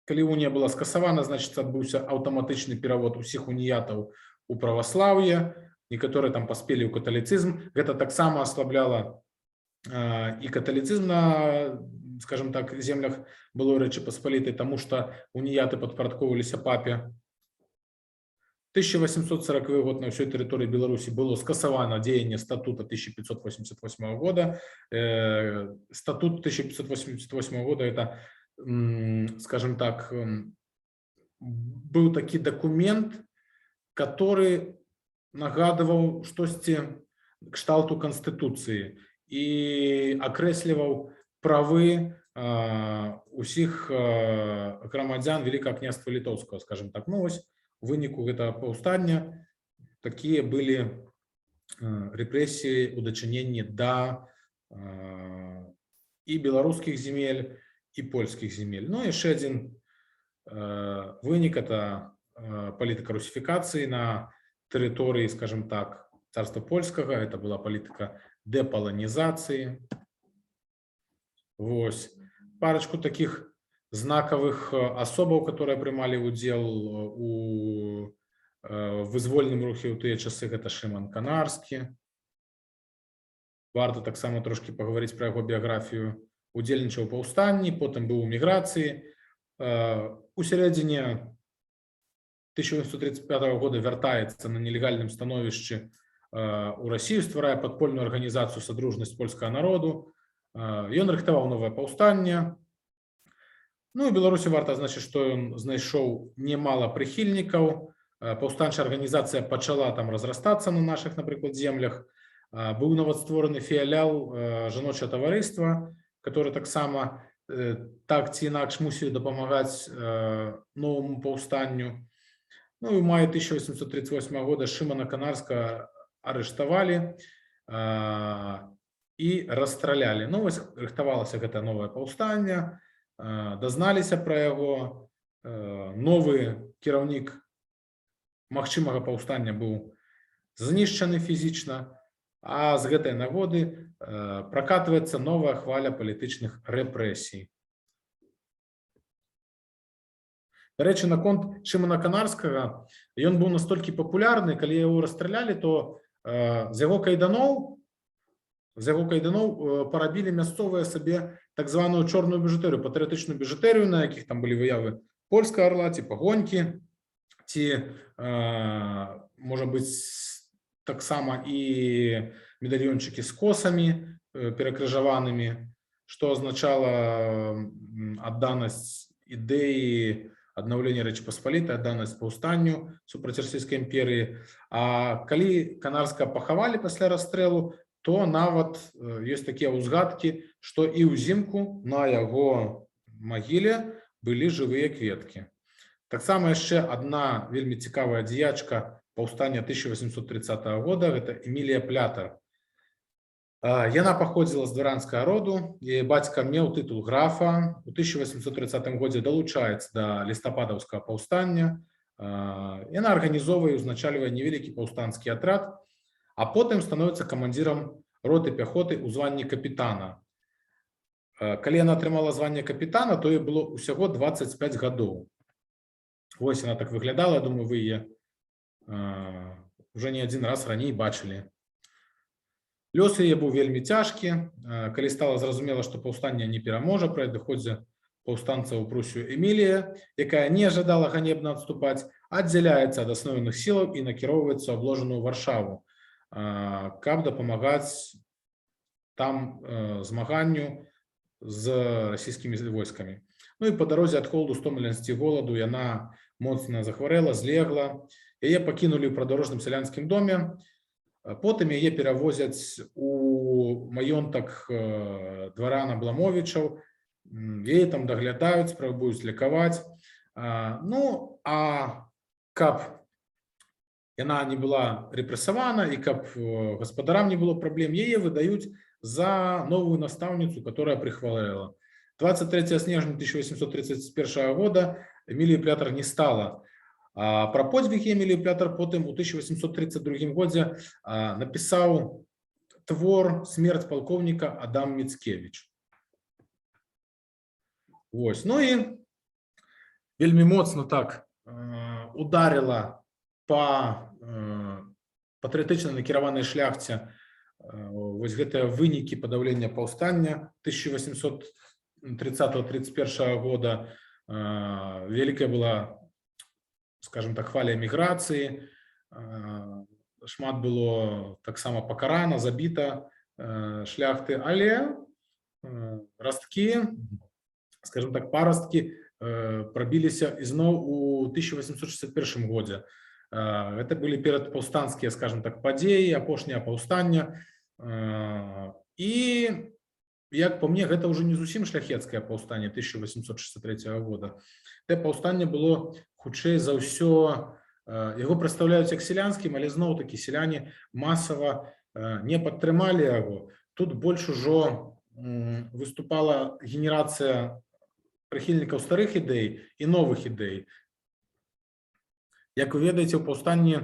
калі унія была скасавана, значыць, адбыўся аўтаматычны перавод усіх уніятаў у праваслаўе. Некаторыя там паспелі ў каталіцызм. Гэта таксама аслабляла і каталіцызм на, скажем так, землях былой Рэчы Паспалітай, таму што уніяты падпарадкоўваліся папе. 1840 год на ўсёй тэрыторыі Беларусі было скасавана дзеянне статута 1588 года. Статут 1588 года это, скажем так, быў такі дакумент, который нагадываў штосьці кшталту канстытуцыі і акрэсліваў правы усіх грамадзян Великого княства Літоўскага, скажем так. Ну, вось у выніку гэтага паўстання такія былі рэпрэсіі ў дачыненні да і беларускіх земель, и польских земель. Ну, еще один вынік – это политика русификации на территории, скажем так, царства польского. Это была политика деполонизации. Вось. Парочку таких знаковых особаў, которые прымалі удзел у вызвольным рухе ў тыя часы, гэта Шыман Канарскі. Варта таксама трошки паговорыць пра яго біяграфію. Удзельнічаў у паўстанні, потым быў у міграцыі. У сярэдзіне 1835 года вяртаецца на нелегальным становішчы у Россию, стварае падпольную арганізацыю «Садружнасць польскага народу». Ён рыхтаваў новае паўстанне. Ну і Беларусі варта азначыць, што ён знайшоў немало прыхільнікаў. Паўстанчая арганізацыя пачала там разрастацца на наших, напрыклад, землях. Быў нават створаны філіял жаночае таварыства, который таксама так ці інакш мусіў дапамагаць новому паўстанню. Ну і ў маі 1838 года Шымана Канарскага арыштавалі і расстралялі. Ну вось рыхтавалася гэта новае паўстанне, дазналіся пра яго. Новы кіраўнік магчымага паўстання быў знішчаны фізічна, а з гэтай нагоды пракатваецца новая хваля палітычных рэпрэсій. Дарэчы, наконт Шымана Канарскага, ён быў настолькі папулярны, калі яго расстралялі, то з яго кайданоў парабілі мясцовыя сабе так званую чорную біжутэрыю, патрыятычную біжутэрыю, на якіх там былі выявы польскага арла, ці пагонькі, ці, можа быць, таксама і медальёнчыкі з косамі перакрыжаванымі, што азначала адданасць ідэі аднаўлення Рэчы Паспалітай, адданасць паўстанню супраць Расійскай імперыі. А калі Канарскага пахавалі пасля расстрэлу, то нават ёсць такія ўзгадкі, што і ўзімку на яго магіле былі жывыя кветкі. Таксама яшчэ адна вельмі цікавая дзеячка паўстання 1830 года, гэта Эмілія Плятар. Яна паходзіла з дваранскага роду, яе бацька меў тытул графа, у 1830 годзе далучаецца да лістападаўскага паўстання. Яна арганізоўвае і ўзначальвае невялікі паўстанскі атрад, а потым становіцца камандзірам роты пяхоты ў званні капітана. Калі яна атрымала званне капітана, то ёй было ўсяго 25 гадоў. Вось яна так выглядала, я думаю, вы яе уже не один раз раней бачылі. Лёс яе быў вельмі цяжкі. Калі стала зразумела, што паўстанне не пераможа, пры адыходзе паўстанцаў у Прусію Эмілія, якая не жадала ганебна адступаць, аддзяляецца ад асноўных сілаў і накіроўваецца ў абложаную Варшаву, каб дапамагаць там змаганню з расійскімі войскамі. Ну і па дарозе ад холоду, стомленасці, голаду яна моцна захварэла, злегла. Яе пакінулі ў прыдарожным сялянскім доме. Потым яе перавозяць у маёнтак дварана Бламовічаў. Яе там даглядаюць, спрабуюць лекаваць. Ну, а каб яна не была рэпрэсавана і каб гаспадарам не было праблем, яе выдаюць за новую настаўніцу, которая прыхварэла. 23 снежня 1831 года Эмілія Плятар не стала. Пра подзвіг Эміліі Плятар потым у 1832 годзе напісаў твор «Смерць палкоўніка» Адам Міцкевіч. Вось. Ну і вельмі моцна так ударила па патрыятычна накіраванай шляхце вось гэтыя вынікі падаўлення паўстання 1830-31 года. Вялікая была, скажем так, хваля эміграцыі, шмат было таксама пакарана, забіта шляхты, але расткі, скажем так, парасткі прабіліся ізноў у 1861 годзе. Это былі перадпаўстанцкія, скажем так, падзеі, апошняе паўстання. І, як по мне, гэта ўжо не зусім шляхецкае паўстанне 1863 года. Гэта паўстанне было хутчэй за ўсё, яго прадстаўляюць як сялянскім, але зноў-такі сяляне масава не падтрымалі яго. Тут больш ужо выступала генерацыя прыхільнікаў старых ідэй і новых ідэй. Як вы ведаеце, у паўстанні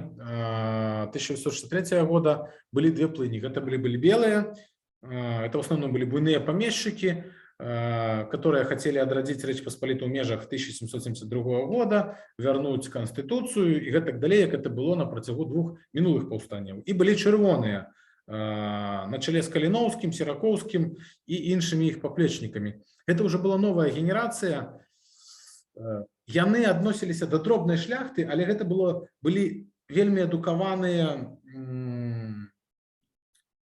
1863 года былі две плыні. Гэта былі белыя, это в основном были буйные помещики, которые хотели отрадить Речь Посполитую в межах 1772 года, вернуть Конституцию и так далее, как это было на протягу двух минулых паўстанняў. И были чырвоныя на чале с Калиновским, Сираковским и іншими их поплечниками. Это уже была новая генерация. Яны адносіліся до дробной шляхты, але гэта былі вельмі адукаваныя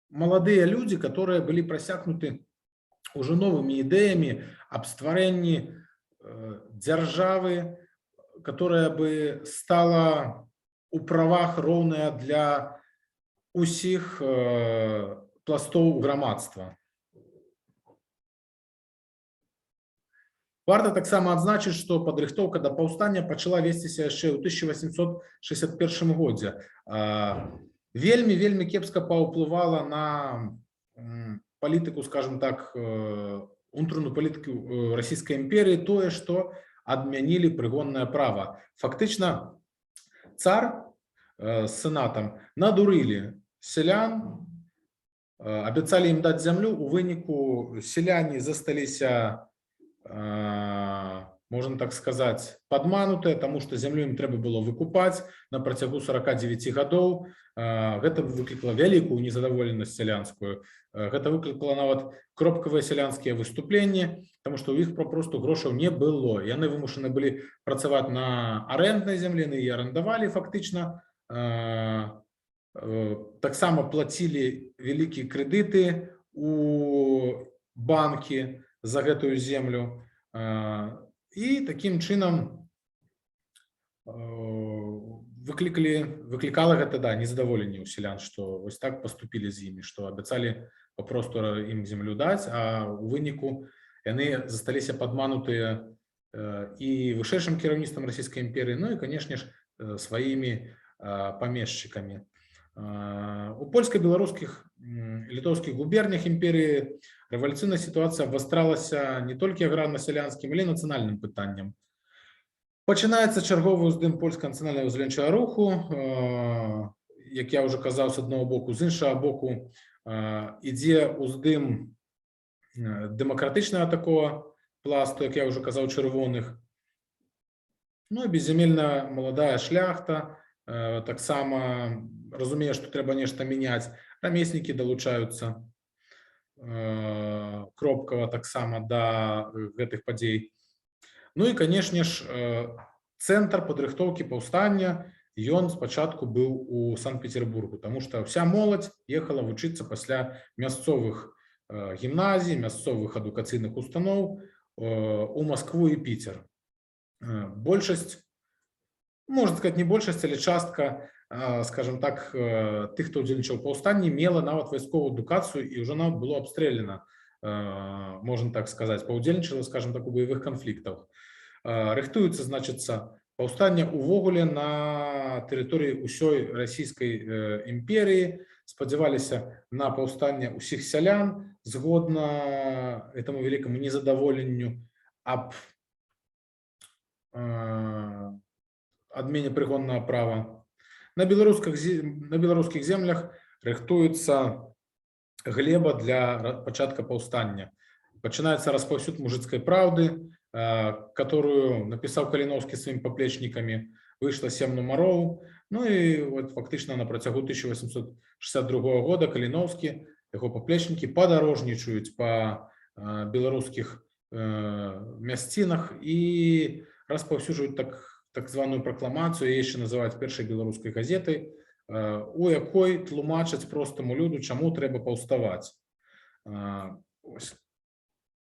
молодые люди, которые были просякнуты уже новыми идеями об створении державы, которая бы стала у правах роўная для усіх пластоў грамадства. Варта таксама адзначыць, што падрыхтоўка да паўстання пачала весціся яшчэ ў 1861 годзе. Вельмі кепска паўплывала на палітыку, скажем так, унутраную палітыку Расійскай імперіі тое, што адмянілі прыгоннае права. Фактычна цар з сенатам надурылі селян, абяцалі ім даць зямлю, у выніку селяне засталіся, можно так сказать, падманутыя, таму што зямлю ім трэба было выкупаць на працягу 49 гадоў. Гэта выклікала вялікую незадаволенасць сялянскую. Гэта выклікала нават кропкавыя сялянскія выступленні, таму што ў іх папросту грошаў не было. Яны вымушаны былі працаваць на арэнднай зямлі, яны і арендавалі фактычна. Таксама плацілі вялікія крэдыты у банкі за гэтую землю. І такім чынам выклікала гэта незадаволенне ў селян, што вось так паступілі з імі, што абяцалі папросту ім землю даць, а ў выніку яны засталіся падманутыя і вышэйшым кіраўніцтвам Расійскай імперіі, ну і, канешне ж, сваімі памешчыкамі. У польска-беларускіх, літоўскіх губернях імперіі рэвалюцыйная сітуацыя абвастралася не толькі аграрна-сялянскім, але і нацыянальным пытанням. Пачынаецца чарговы ўздым польскага нацыянальнага вызваленчага руху, як я ўжо казаў, з аднаго боку, з іншага боку ідзе ўздым дэмакратычнага такого пласту, як я ўжо казаў, чырвоных. Ну і беззямельная маладая шляхта таксама разумее, што трэба нешта мяняць. Рамеснікі далучаюцца кропкава таксама да гэтых падзей. Ну і, канешне ж, цэнтр падрыхтоўкі паўстання, ён спачатку быў у Санкт-Петербургу, таму што вся моладзь ехала вучыцца пасля мясцовых гімназій, мясцовых адукацыйных устаноў у Маскву і Піцер. Большасць, можна сказаць, не большасць, але частка, скажем так, тых, хто ўдзельнічаў у паўстанні, мела нават вайсковую адукацыю і ўжо нават было абстрэляна, можна так сказаць, паўдзельнічала, скажем так, у баявых канфліктах. Рыхтуецца, значыцца, паўстанне ўвогуле на тэрыторыі ўсёй Расійскай імперіі, спадзяваліся на паўстанне ўсіх сялян згодна этому вялікаму незадаволенню аб адмене прыгоннага права. На беларускіх землях рыхтуецца глеба для пачатка паўстання. Пачынаецца распаўсюд мужыцкай праўды, которую напісаў Каліновскі сваімі паплечнікамі. Выйшла 7 нумароў. Ну і вот фактычна на працягу 1862 года Каліновскі, яго паплечнікі падарожнічаюць па беларускіх мясцінах і распаўсюджваюць так званую пракламацыю, яе яшчэ называюць першай беларускай газетай, у якой тлумачаць простаму люду, чаму трэба паўставаць.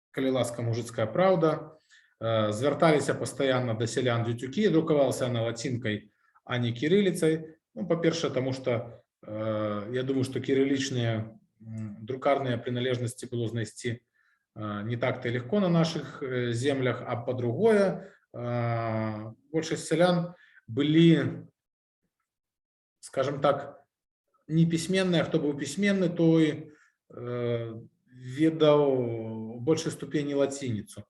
Калі ласка, мужыцкая праўда. Звярталіся пастаянна да сялян дзюцюкі, друкавалася на лацінкай, а не кірыліцай. Ну, па-першае, таму што я думаю, што кірылічныя друкарныя прыналежнасці было знайсці не так-то легко на наших землях, а па-другое, большасць сялян былі, скажем так, непісьменныя. Хто быў пісьменны, той ведаў у большай ступені лацініцу.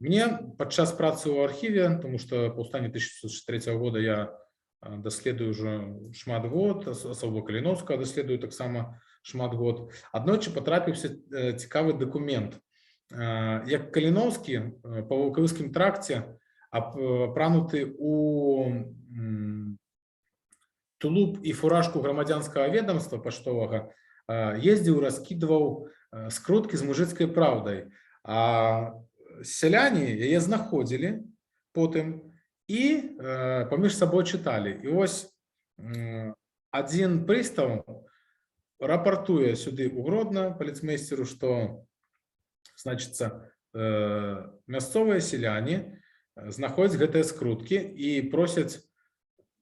Мне падчас працы ў архіве, тому што паўстанне 1663 года я даследую уже шмат год, асобу Каліновскага даследую таксама шмат год. Аднойчы патрапіўся цікавы дакумент, як Каліновскі па Ваўкавыскім тракце, апрануты у тулуп і фуражку грамадзянскага ведомства паштовага, ездзіў, раскідваў скруткі з мужыцкай праўдай. А сяляне яе знаходзілі потым і паміж сабой чыталі. І вось адзін прыстаў рапартуе сюды ў Гродна паліцмейстеру, што, значыцца, мясцовыя сяляне знаходзяць гэтыя скруткі і просяць,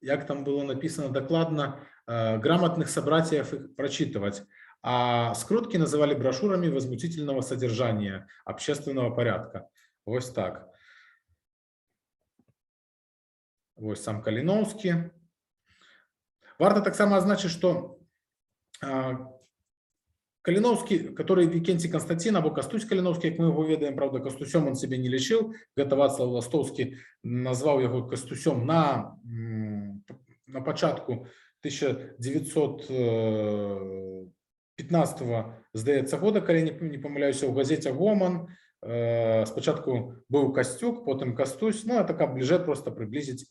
як там было написано докладно, грамотных собратьев их прочитывать. А скрутки называли брошюрами возмутительного содержания, общественного порядка. Вот так. Вот сам Каліновскі. Варто таксама азначыць, што Каліновскі, который Викентий Константин, або Кастусь Каліновскі, як мы его ведаем, правда, Кастусём он себе не лічыў, гэта Вацлав Ластовскі назваў яго Кастусём на пачатку 1915, здаецца, года, калі не памыляюся, у газеце «Гоман». Спачатку быў Касцюк, потым Кастусь, ну, это каб бліжэй просто прыблізіць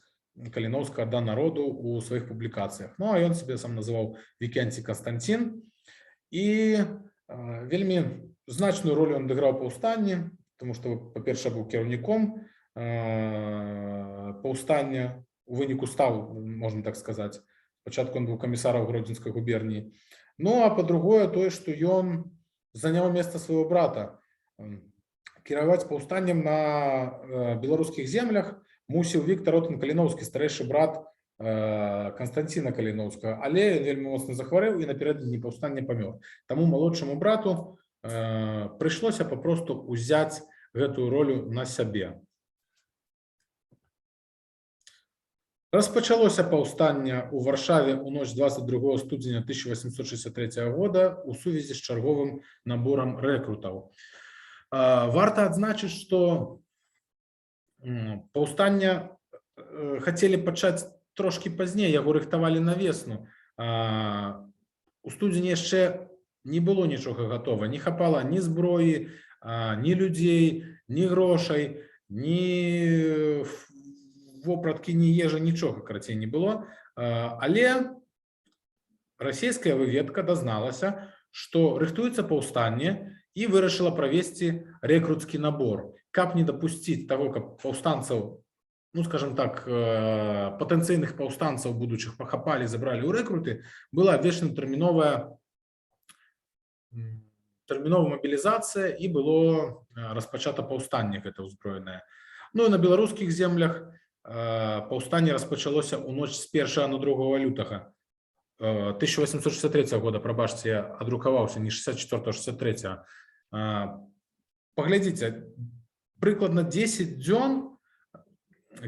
Каліновскага да народу у сваіх публікацыях. Ну, а ён себе сам называў Викентий Константин. І вельмі значную ролю ён адыграў паўстанні, тому што, па-першае, быў кіраўніком паўстання, у выніку стаў, можна так сказаць. Спачатку ён быў камісарам Гродзенскай губерніі. Ну, а па-другое, тое, што ён заняў месца свайго брата. Кіраваць паўстаннем на беларускіх землях мусіў Віктар Отын Каліновскі, старэйшы брат Константина Каліновскага, але вельмі моцна захварэў і напярэдадні паўстання памёр. Таму малодшаму брату прыйшлося папросту ўзяць гэтую ролю на сябе. Распачалося паўстанне ў Варшаве ў ноч 22 студзеня 1863 года ў сувязі з чарговым наборам рэкрутаў. Варта адзначыць, што паўстанне хацелі пачаць трошки пазней, яго рыхтавалі на весну. У студзені яшчэ не было нічога гатова, не хапала ні зброі, ні людзей, ні грошай, ні вопраткі, ні ежы, нічога, карацей, не было. Але расійская выведка дазналася, што рыхтуецца паўстанне і вырашыла правесці рэкруцкі набор, каб не дапусціць таго, каб паўстанцаў, ну, скажем так, патэнцыйных паўстанцаў будучых пахапалі, забралі ў рэкруты, была абвешчана тэрміновая мабілізацыя і было распачата паўстанне гэта ўзброенае. Ну і на беларускіх землях паўстанне распачалося ў ноч з 1 на 2 лютага 1863 года, прабачце, я адрукаваўся, не 64-63. Паглядзіце, прыкладна 10 дзён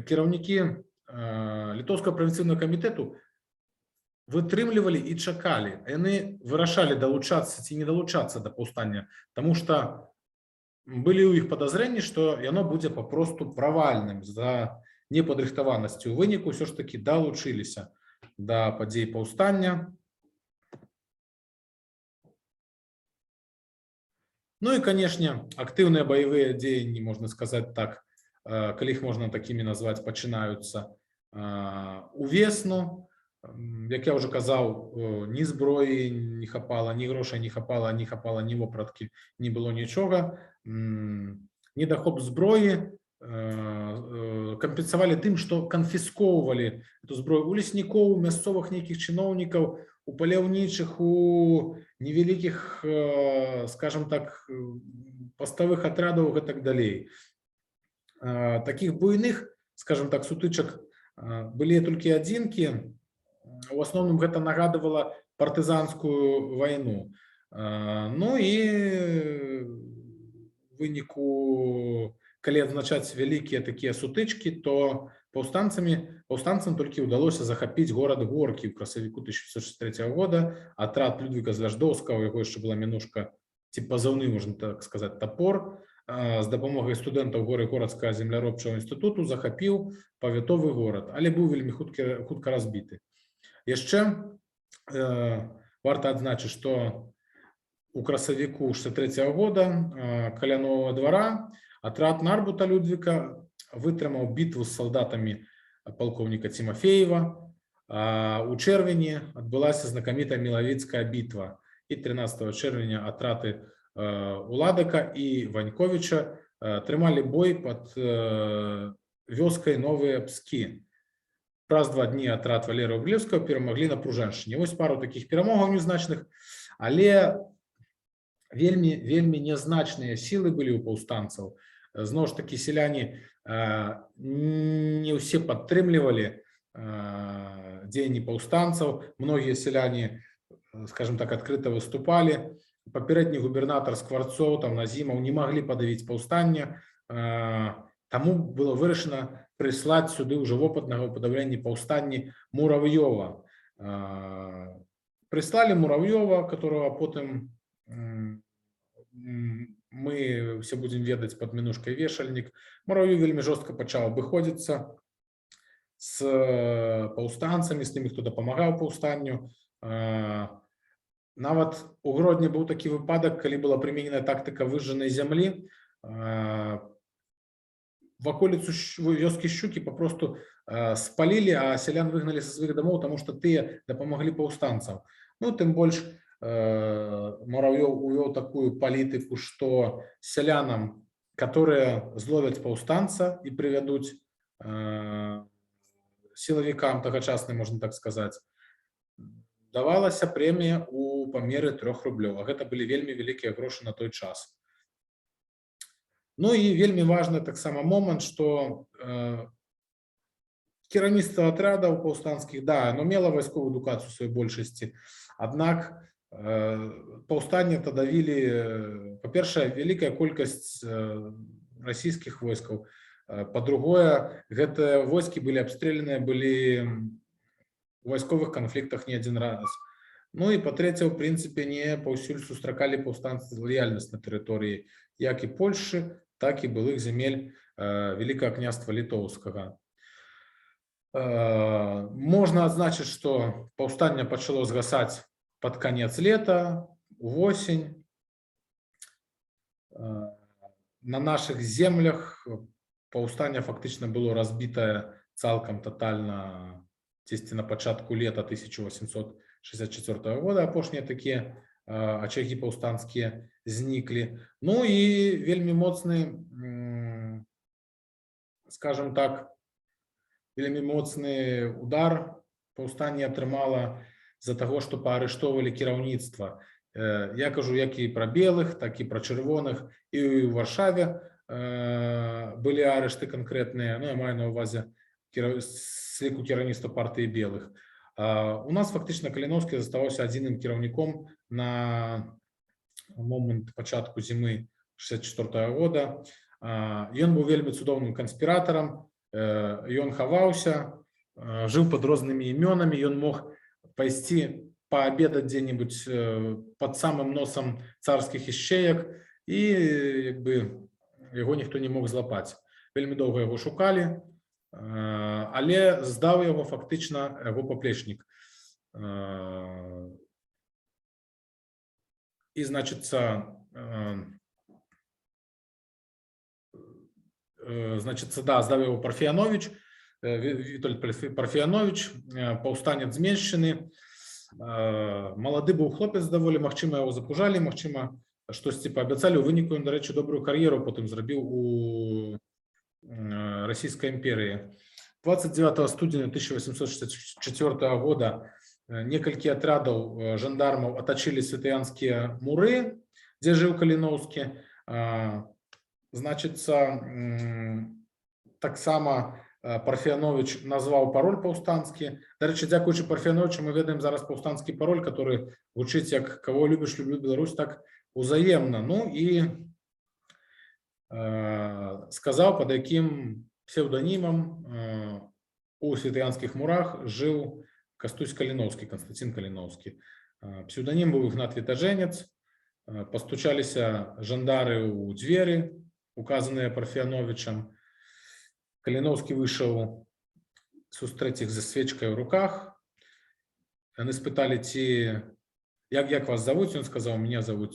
кіраўнікі літоўскага правінцыйнага камітэту вытрымлівалі і чакалі. Яны вырашалі далучацца ці не далучацца да паўстання, таму што былі ў іх падазрэнні, што яно будзе папросту правальным з-за непадрыхтаванасці. У выніку ўсё ж такі далучыліся да падзей паўстання. Ну і, канешне, актыўныя баявыя дзеянні, можна сказаць так, калі іх можна такімі назваць, пачынаюцца увесну. Як я ўжо казаў, ні зброі не хапала, ні грошай не хапала, ні вопраткі, не было нічога. Недахоп зброі кампенсавалі тым, што канфіскоўвалі эту зброю у леснікоў, у мясцовых нейкіх чыноўнікаў, у паляўнічых, у невялікіх, скажем так, паставых атрядаў і так далей. Таких буйных, скажем так, сутычак былі толькі адзінкі. У асноўным гэта нагадывала партызанскую вайну. Ну і в выніку, калі адзначаць вялікія такія сутычкі, то паўстанцам толькі ўдалося захапіць горад Горкі ў красавіку 1963 года. Атрад Людвіга Звяждоўскага, у яго яшчэ была мянушка, ці пазыўны, можна так сказаць, тапор, з дапамогай студэнтаў Горы-Горацкага земляробчага інстытуту захапіў павятовы горад, але быў вельмі хутка разбіты. Яшчэ варта адзначыць, што у красавіку 63 года каля Новага двара атрад Нарбута Людвіка вытрымаў бітву з салдатамі палкоўніка Тимофеева. У чэрвені адбылася знакамітая Мілавіцкая бітва, і 13 чэрвеня атрады Уладака і Ваньковіча трымалі бой пад вёскай Новыя Пскі. Праз 2 дні атрад Валерыя Рублеўскага перамаглі на Пружаншчыне. Вось пару такіх перамогаў незначных, але вельмі нязначныя сілы былі ў паўстанцаў. Зноў ж такі сяляне не ўсе падтрымлівалі дзеянні паўстанцаў. Многія сяляне, скажем так, адкрыта выступалі. Папярэдні губернатар Скварцоў, там Назімаў не маглі падавіць паўстання, таму было вырашана прыслаць сюды ўжо вопытнага ў падаўленні паўстанні Мурав'ёва. Прыслалі Мурав'ёва, которого потым мы все будем ведаць пад мінушкай Вешальнік. Мурав'ёў вельмі жорстка пачаў абыходзіцца з паўстанцамі, з тымі, хто дапамагаў паўстанню. Нават у Гродні быў такі выпадак, калі была прыменена тактыка выжжанай зямлі. Ваколіцу вёскі Шчукі папросту спалілі, а сялян выгналі са сваіх дамоў, таму што тыя дапамаглі паўстанцам. Ну, тым больш Мурав'ёў увёў такую палітыку, што сялянам, которые зловяць паўстанца і прывядуць сілавікам тагачасным, можна так сказаць, давалася прэмія ў памеры 3 рублёў, а гэта былі вельмі вялікія грошы на той час. Ну і вельмі важны таксама момант, што кіраўніцтва атрадаў паўстанцкіх, да, оно мела вайсковую адукацыю у сваёй большасці, аднак паўстанне давілі, па-першае, вялікая колькасць расійскіх войскаў, па-другое, гэтыя войскі былі абстрэленыя, былі у вайсковых канфліктах не адзін раз. Ну і па-трэцяе, у прынцыпе, не паўсюль сустракалі паўстанцы лаяльнасць на тэрыторыі як і Польшчы, так і былых земель Вялікага княства Літоўскага. Можна адзначыць, што паўстанне пачало згасаць пад канец лета, увосень. На нашых землях паўстанне фактычна было разбітае цалкам татальна дзесьці на пачатку лета 1864 года. Апошнія такія ачагі паўстанцкія зніклі. Ну і вельмі моцны, скажем так, вельмі моцны удар паўстанне атрымала з-за таго, што паарыштоўвалі кіраўніцтва. Я кажу як і пра белых, так і пра чырвоных. І ў Варшаве былі арышты канкрэтныя, ну, я маю на ўвазе з ліку кіраўніцтва партыі белых. У нас фактычна Каліноўскі заставаўся адзіным кіраўніком на момант пачатку зімы 64 года. Ён быў вельмі цудоўным канспіратарам, ён хаваўся, жыў пад рознымі імёнамі, ён мог пайсці паабедаць дзе-небудзь пад самым носам царскіх ішчеек, і яго ніхто не мог злапаць. Вельмі доўга яго шукалі, але здаў яго фактычна яго паплечнік. І, значыцца, здаў яго Парфіяновіч, Вітольд Парфіяновіч, паўстанец Зменшчыны. Малады быў хлопец даволі, магчыма, яго запужалі, магчыма, штосьці паабяцалі. У выніку ён, дарэчы, добрую кар'еру потым зрабіў у Расійскай імперыі. 29 студзеня 1864 года некалькі атрадаў жандармаў атачылі святаянскія муры, дзе жыў Каліноўскі. Значыцца, таксама Парфіяновіч назваў пароль паўстанскі. Дарэчы, дзякуючы Парфіяновічу мы ведаем зараз паўстанскі пароль, который гучыць як «Каго любіш, люблю Беларусь», так узаемна. Ну і сказаў, пад якім псевданімам у святаянскіх мурах жыў Кастусь Каліноўскі, Константин Каліноўскі. Псевданім быў Ігнат Вітажэнец. Пастучаліся жандары ў дзверы, указаныя Парфяновичам. Каліноўскі выйшаў сустрэць іх за свечкой в руках. Яны спыталі, ці як вас зовут? Он сказал, меня зовут...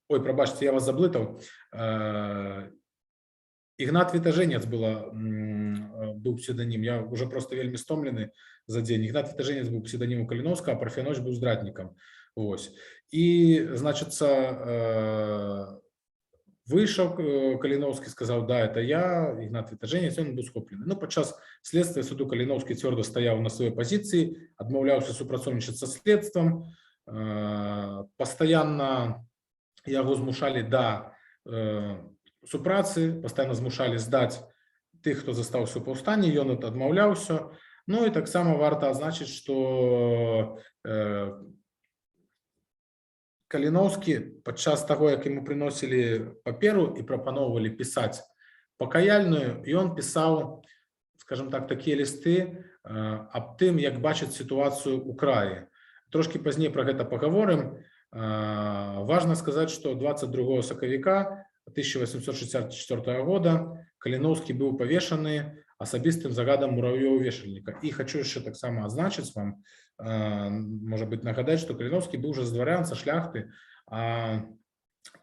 Ой, пробачьте, я вас заблытал. Игнат Вітаженец был псевдоним. Я уже просто вельмі стомлены за день. Игнат Вітаженец был псевдоним у Каліновскага, а Парфянович был здраднікам. Ось. И, значит, вышел Каліновскі, сказал, да, это я, Игнат Вітаженец, он был схоплены. Ну, подчас следствия суду Каліновскі твердо стоял на своей позиции, отмаўляўся супрацоўнічаць со следством, постоянно яго змушалі да супрацы, постоянно змушалі здаць тых, хто застаўся ў паўстанні, ён адмаўляўся. Ну і таксама варта адзначыць, што Каліноўскі падчас таго, як яму прыносілі паперу і прапаноўвалі пісаць пакаяльную, ён пісаў, скажем так, такія лісты аб тым, як бачыць сітуацыю ў краі. Трошки пазней про гэта паговорым. Важно сказать, что 22 сакавіка 1864 года Каліноўскі быў павешаны асабістым загадам мурав'ёў-вешальніка. І хочу яшчэ таксама адзначыць вам, можа быць, нагадаць, што Каліноўскі быў уже з дварян, са шляхты, а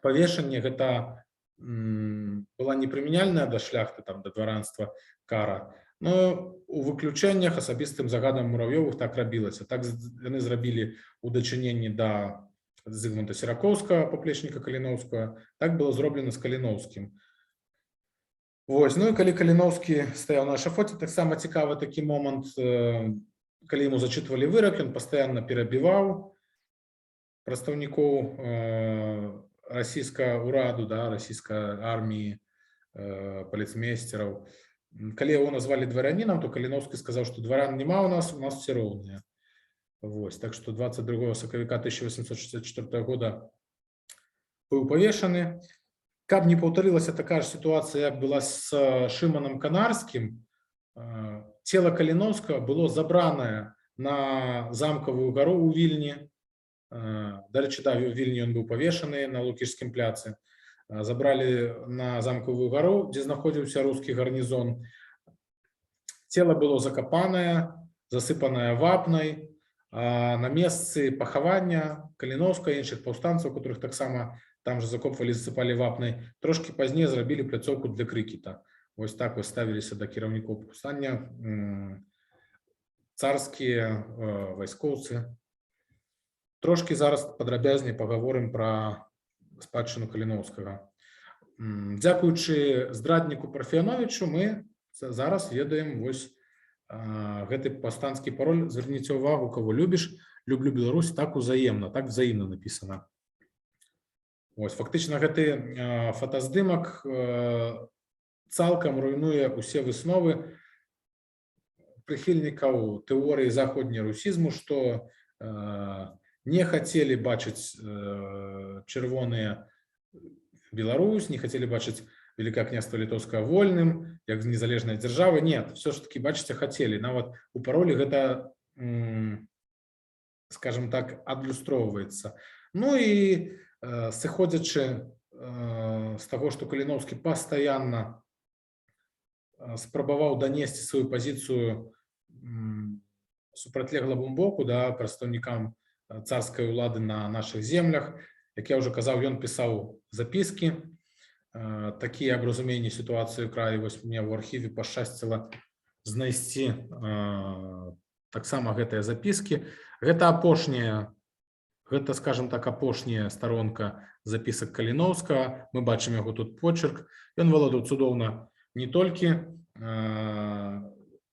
павешанне гэта была не прымяняльная да шляхты, там, да дваранства кара, но у выключэннях асабістым загадам мурав'ёвых так рабілася. Так яны зрабілі ў дачыненні да Зігмунта Сіракоўскага, паплечніка Каліноўскага, так было зроблена з Каліноўскім. Вось. Ну і калі Каліноўскі стаяў на эшафоце, таксама цікавы такі момант, калі яму зачытвалі вырак, ён пастаянна перабіваў прадстаўнікоў расійскага ўраду, да, расійскай арміі, паліцмейстераў. Калі яго назвалі дварянінам, то Каліноўскі сказаў, што дварян няма у нас все роўныя. Вось. Так што 22 сакавіка 1864 года быў павешаны. Каб не паўтарылася такая ж сітуацыя, як была з Шыманам Канарскім, цела Каліноўскага было забранае на замкавую гару ў Вільні. Дарэчы, да, у Вільні ён быў павешаны на Лукішскім пляцы. Забрали на замкавую гару, дзе знаходзіўся рускі гарнізон. Цела было закапанае, засыпанае вапнай. На месцы пахавання Каліноўскага і іншых паўстанцаў, которых таксама там же закопвалі, засыпалі вапнай, трошки пазней зрабілі пляцоўку для крыкета. Вось так вось ставіліся да кіраўнікоў паўстання царскія вайскоўцы. Трошки зараз падрабязней паговорым пра спадчыну Каліноўскага. Дзякуючы здрадніку Парфяновичу мы зараз ведаем вось гэты паўстанскі пароль. Зверніце ўвагу, кого любіш, люблю Беларусь, так узаемна, так взаимно написано. Вось, фактычна гэты фотаздымак цалкам руйнуе усе высновы прыхільнікаў тэорыі заходнерусізму, што не хотели бачыць чырвоныя Беларусь, не хотели бачыць Великое княжество Литовское вольным, як незалежная держава. Нет, все ж таки, бачыце, хотели. Нават у паролі гэта, скажем так, адлюстроўваецца. Ну і сыходзячы з таго, што Каліноўскі пастаянна спрабаваў данесці сваю пазіцыю супрацьлеглому боку, да, прадстаўнікам царской улады на наших землях. Як я уже казаў, ён пісаў запіскі, такія аб разуменні сітуацыі ў краі. Вось мне ў архіве пашчасціла знайсці таксама гэтыя запіскі. Гэта апошняя, гэта, скажем так, апошняя старонка запісак Каліноўскага. Мы бачым яго тут почерк. Ён валодаў цудоўна не толькі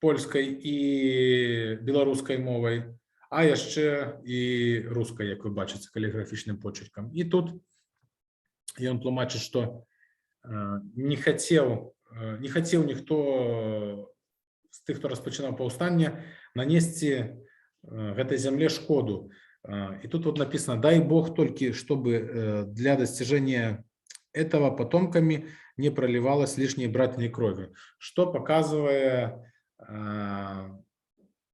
польскай і беларускай мовай, а яшчэ і рускай, як вы бачыце, каліграфічным почеркам. І тут ён тлумачыць, што не хацеў ніхто з тых, хто распачынаў паўстанне, нанесці гэтай зямле шкоду. И тут вот написано: дай Бог только, чтобы для достижения этого потомками не проливалось лишней братней крови, что показывает,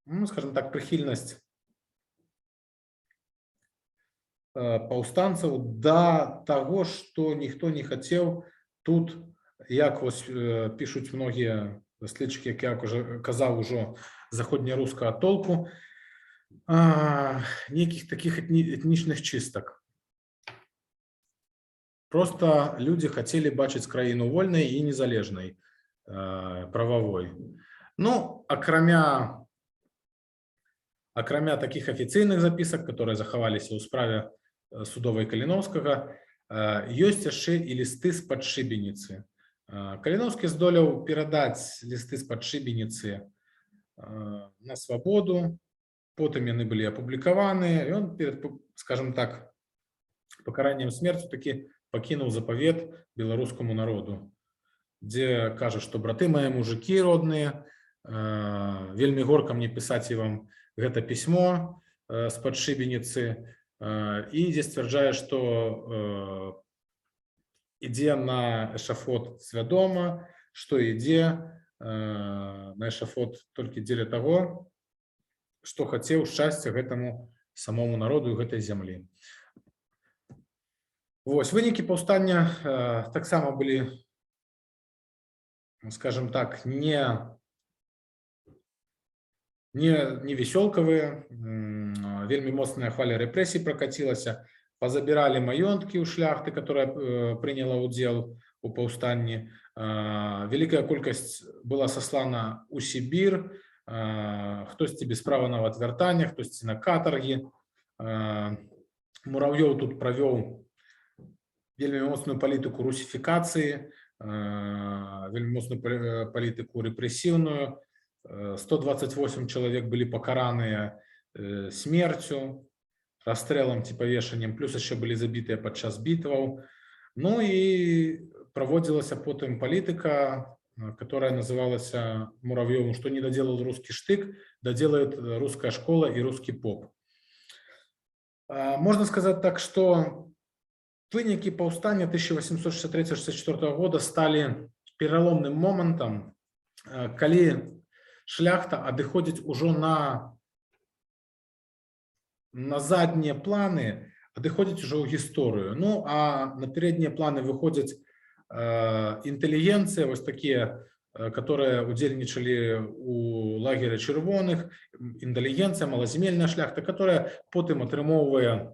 ну, скажем так, прихильность паўстанцаў да таго, што ніхто не хацеў тут, як вось пішуць многія даследчыкі, як я уже казаў, ужо заходнерускага толку, нейкіх такіх этнічных чыстак. Просто людзі хацелі бачыць краіну вольнай і незалежнай, прававой. Ну, акрамя таких афіцыйных запісак, которые захаваліся ў справе судовай Каліноўскага, ёсць яшчэ і лісты з-пад шыбеніцы. Каліноўскі здолеў перадаць лісты з-пад шыбеніцы на свабоду, потым яны былі апублікаваныя, і ён перад, скажем так, пакараннем смерцю такі пакінуў запавет беларускаму народу, дзе кажа, што браты мае мужыкі родныя, вельмі горка мне пісаць і вам гэта пісьмо з-пад шыбеніцы, і дзе сцвярджае, што ідзе на эшафот свядома, што ідзе на эшафот толькі дзеля таго, што хацеў шчасця гэтаму самому народу і гэтай зямлі. Вось, вынікі паўстання таксама былі, скажем так, не весёлкавыя, вельмі моцная хваля рэпрэсій пракацілася, пазабіралі маёнткі ў шляхты, которая прыняла ўдзел у паўстанні, вялікая колькасць была саслана ў Сібір, хтосьці без права нават вяртання, хтосьці на катаргі. Мурав'ёў тут правёў вельмі моцную палітыку русіфікацыі, вельмі моцную палітыку рэпрэсіўную. 128 чалавек былі пакараныя смерцю, расстрэлам ці павешаннем, плюс яшчэ былі забітыя падчас бітваў. Ну і праводзілася потым палітыка, которая называлася Муравьёвым, что не доделал русский штык, доделает русская школа и русский поп. Можно сказать так, что вынікі паўстання 1863-64 года стали пераломным момантам, калі шляхта адыходзіць ужо на заднія планы, адыходзіць ужо ў гісторыю. Ну, а на переднія планы выходзяць интеллигенция, вот такие, которые удзельнічалі у лагере чырвоных, интеллигенция, малаземельная шляхта, которая потым атрымоўвае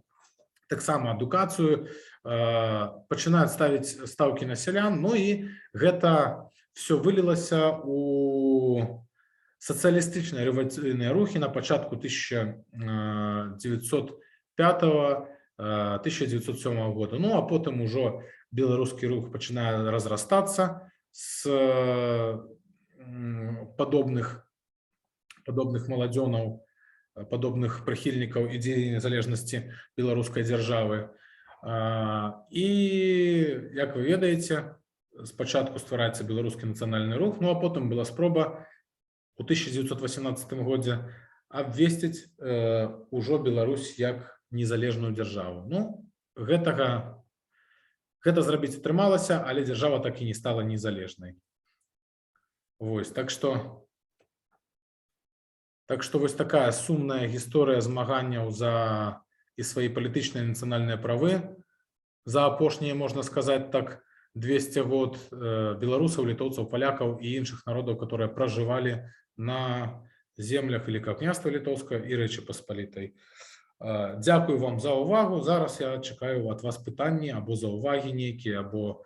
таксама адукацыю, пачынаюць ставіць стаўкі на сялян, ну і гэта все вылілася у сацыялістычныя рэвалюцыйныя рухі на пачатку 1905-1907 года. Ну, а потым ужо беларускі рух пачынае разрастацца з падобных маладзёнаў, падобных прыхільнікаў ідзеі незалежнасці беларускай дзяржавы. І, як вы ведаеце, спачатку ствараецца беларускі нацыянальны рух, ну а потым была спроба у 1918 годзе абвесціць ужо Беларусь як незалежную дзяржаву. Ну, гэта зрабіць атрымалася, але дзяржава так і не стала незалежнай. Вось, так што вось такая сумная гісторыя змаганняў за і свае палітычныя і нацыянальныя правы. За апошнія, можна сказаць так, 200 год беларусаў, літоўцаў, палякаў і іншых народаў, которые пражывалі на землях Великого княства Літоўскага і Рэчы Паспалітай. Дзякую вам за ўвагу. Зараз я чакаю ад вас пытанні або заўвагі нейкія, або,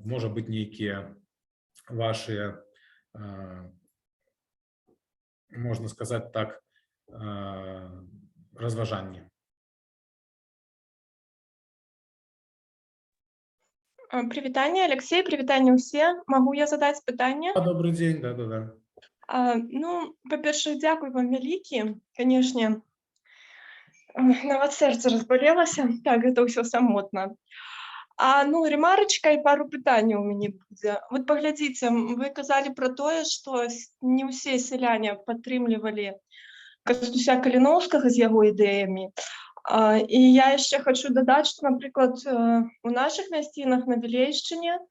можа быць, нейкія вашыя, можна сказаць так, разважанні. Прывітанне, Алексей, прывітанне ўсе. Магу я задаць пытанне? Добрый дзень, да. Ну, па-першае, дзякуй вам вялікі. Канешне, нават сэрца разбалелася. Так, гэта ўсё самотна. Ну, ремарочка і пару пытанняў у мяне будзе. Вот паглядзіце, вы казалі пра тое, што не ўсе сяляне падтрымлівалі Кастуся Каліноўскага з яго ідэямі. І я яшчэ хочу дадаць, што, напрыклад, у нашых мясцінах на Вілейшчыне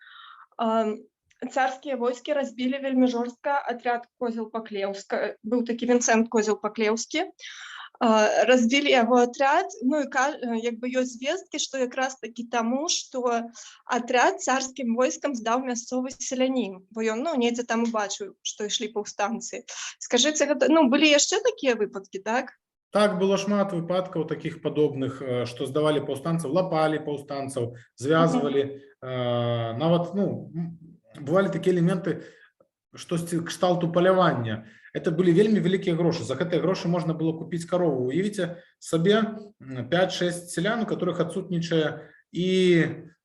царскія войскі разбілі вельмі жорстка атряд Козел-Паклеўска. Быў такі Вінцэнт Козел-Паклеўскі. разбілі яго атряд, ну і як бы ёсць звесткі, што якраз такі таму, што атряд царскім войскам здаў мясцовы селянін, бо ён недзе там убачыў, што ішлі паўстанцы. Скажыце, гэта былі яшчэ такія выпадкі, так? Так, было шмат выпадкаў такіх падобных, што здавалі паўстанцаў, лапалі паўстанцаў, звязвалі, нават бывалі такія элементы, штосьці кшталту палявання. Это былі вельмі вялікія грошы. За гэтыя грошы можна было купіць карову. Уявіце сабе 5-6 селян, у которых адсутнічае і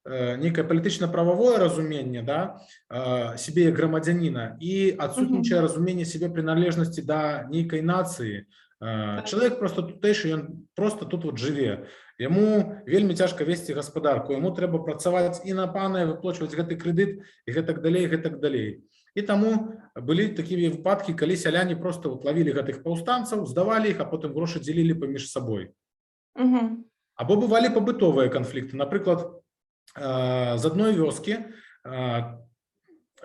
нейкае палітычна-прававое разуменне, да, себе як грамадзяніна, і адсутнічае разуменне себе прыналежнасці да нейкай нацыі. Чалавек просто тутэйшы, ён просто тут жыве. Яму вельмі цяжка весці гаспадарку, яму трэба працаваць і на пана, выплачваць гэты крэдыт, і гэтак далей, гэтак далей. І таму былі такія выпадкі, калі сяляне просто лавілі гэтых паўстанцаў, здавалі іх, а потым грошы дзелілі паміж сабой. Або бывалі пабытовыя канфлікты. Напрыклад, з адной вёскі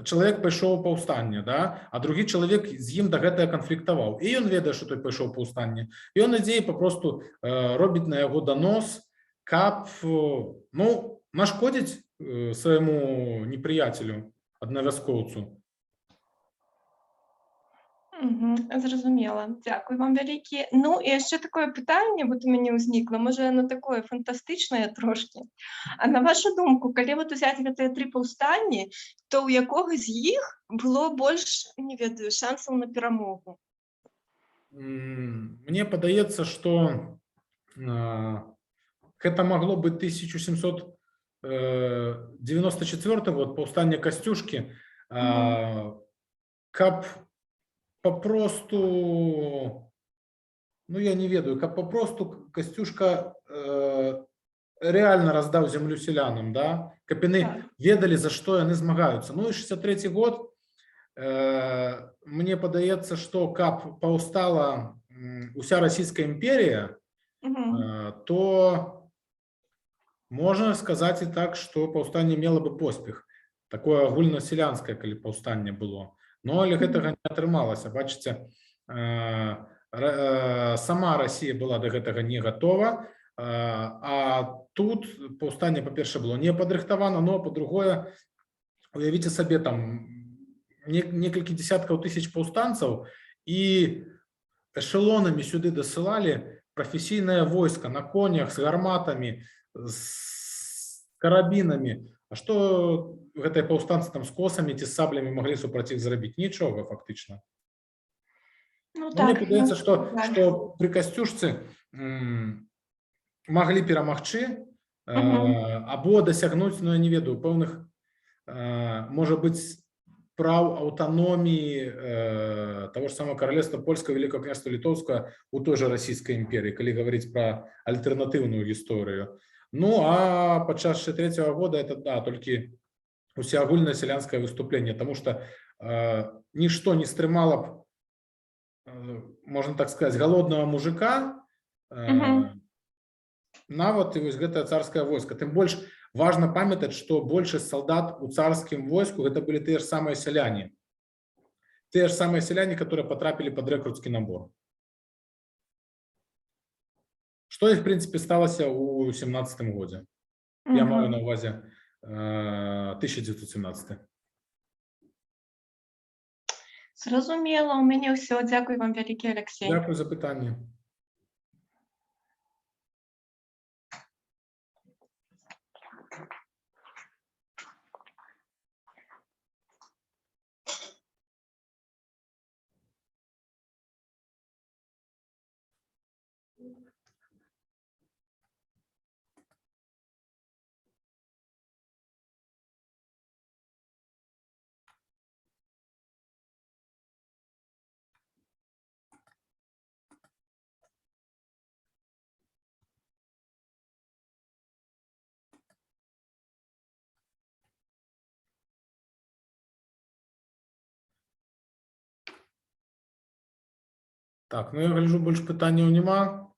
чалавек пайшоў у паўстанне, да? А другі чалавек з ім да гэтага канфліктаваў. І ён ведае, што той пайшоў у паўстанне. І ён ідзе і папросту робіць на яго данос, каб нашкодзіць свайму непрыяцелю, аднавяскоўцу. Зразумела. Дзякуй вам вялікі. Ну, і яшчэ такое пытанне у мяне ўзнікла, можа, яно такое фантастычнае трошкі. А на вашу думку, калі узяць гэтыя 3 паўстанні, то ў якога з іх было больш, не ведаю, шансаў на перамогу? Мне падаецца, што гэта магло быць 1794 год, паўстанне Касцюшкі, каб папросту, я не ведаю, каб папросту Касцюшка рэальна раздаў зямлю селянам, да? Каб яны ведалі, за што яны змагаюцца. Ну і 63 год, мне падаецца, што каб паўстала уся расійская імперія, то можна сказаць і так, што паўстанне мела бы поспех. Такое агульнасялянскае, калі паўстанне было. Но але гэтага не атрымалася. Бачыце, сама Расія была да гэтага не гатова, а тут паўстанне, па-першае, было не падрыхтавана, но, па-другое, уявіце сабе, там некалькі дзесяткаў тысяч паўстанцаў і эшелонамі сюды дасылалі прафесійнае войска на конях, з гарматамі, з карабінамі. А што гэтыя паўстанцы там з косамі ці з саблямі маглі супраць іх зрабіць? Нічога, фактычна. Мне падаецца, што пры Касцюшцы маглі перамагчы або дасягнуць, я не ведаю, пэўных, можа быць, праў аўтаноміі таго ж самого каралевства польскага, Великого княства літоўскага у той жа расійскай імперыі, калі гаварыць пра альтэрнатыўную гісторыю. Ну, а падчас 63-го года это, да, толькі усеагульнае сялянскае выступленне, таму што нішто не стрымала б, можна так сказаць, галоднага мужика, нават і вось гэтае царскае войска. Тым больш важна памятаць, што большасць салдат у царскім войску гэта былі тыя ж самыя сяляне. Тыя ж самыя сяляне, которые патрапілі пад рэкруцкі набор. Што і, в прынцыпе, сталася ў 17-м годзе. Я маю на ўвазе 1917. Зразумела, у мяне ўсё. Дзякуй вам вялікі, Алексей. Дзякуй за пытанне. Так, я гляджу, больш пытанняў няма.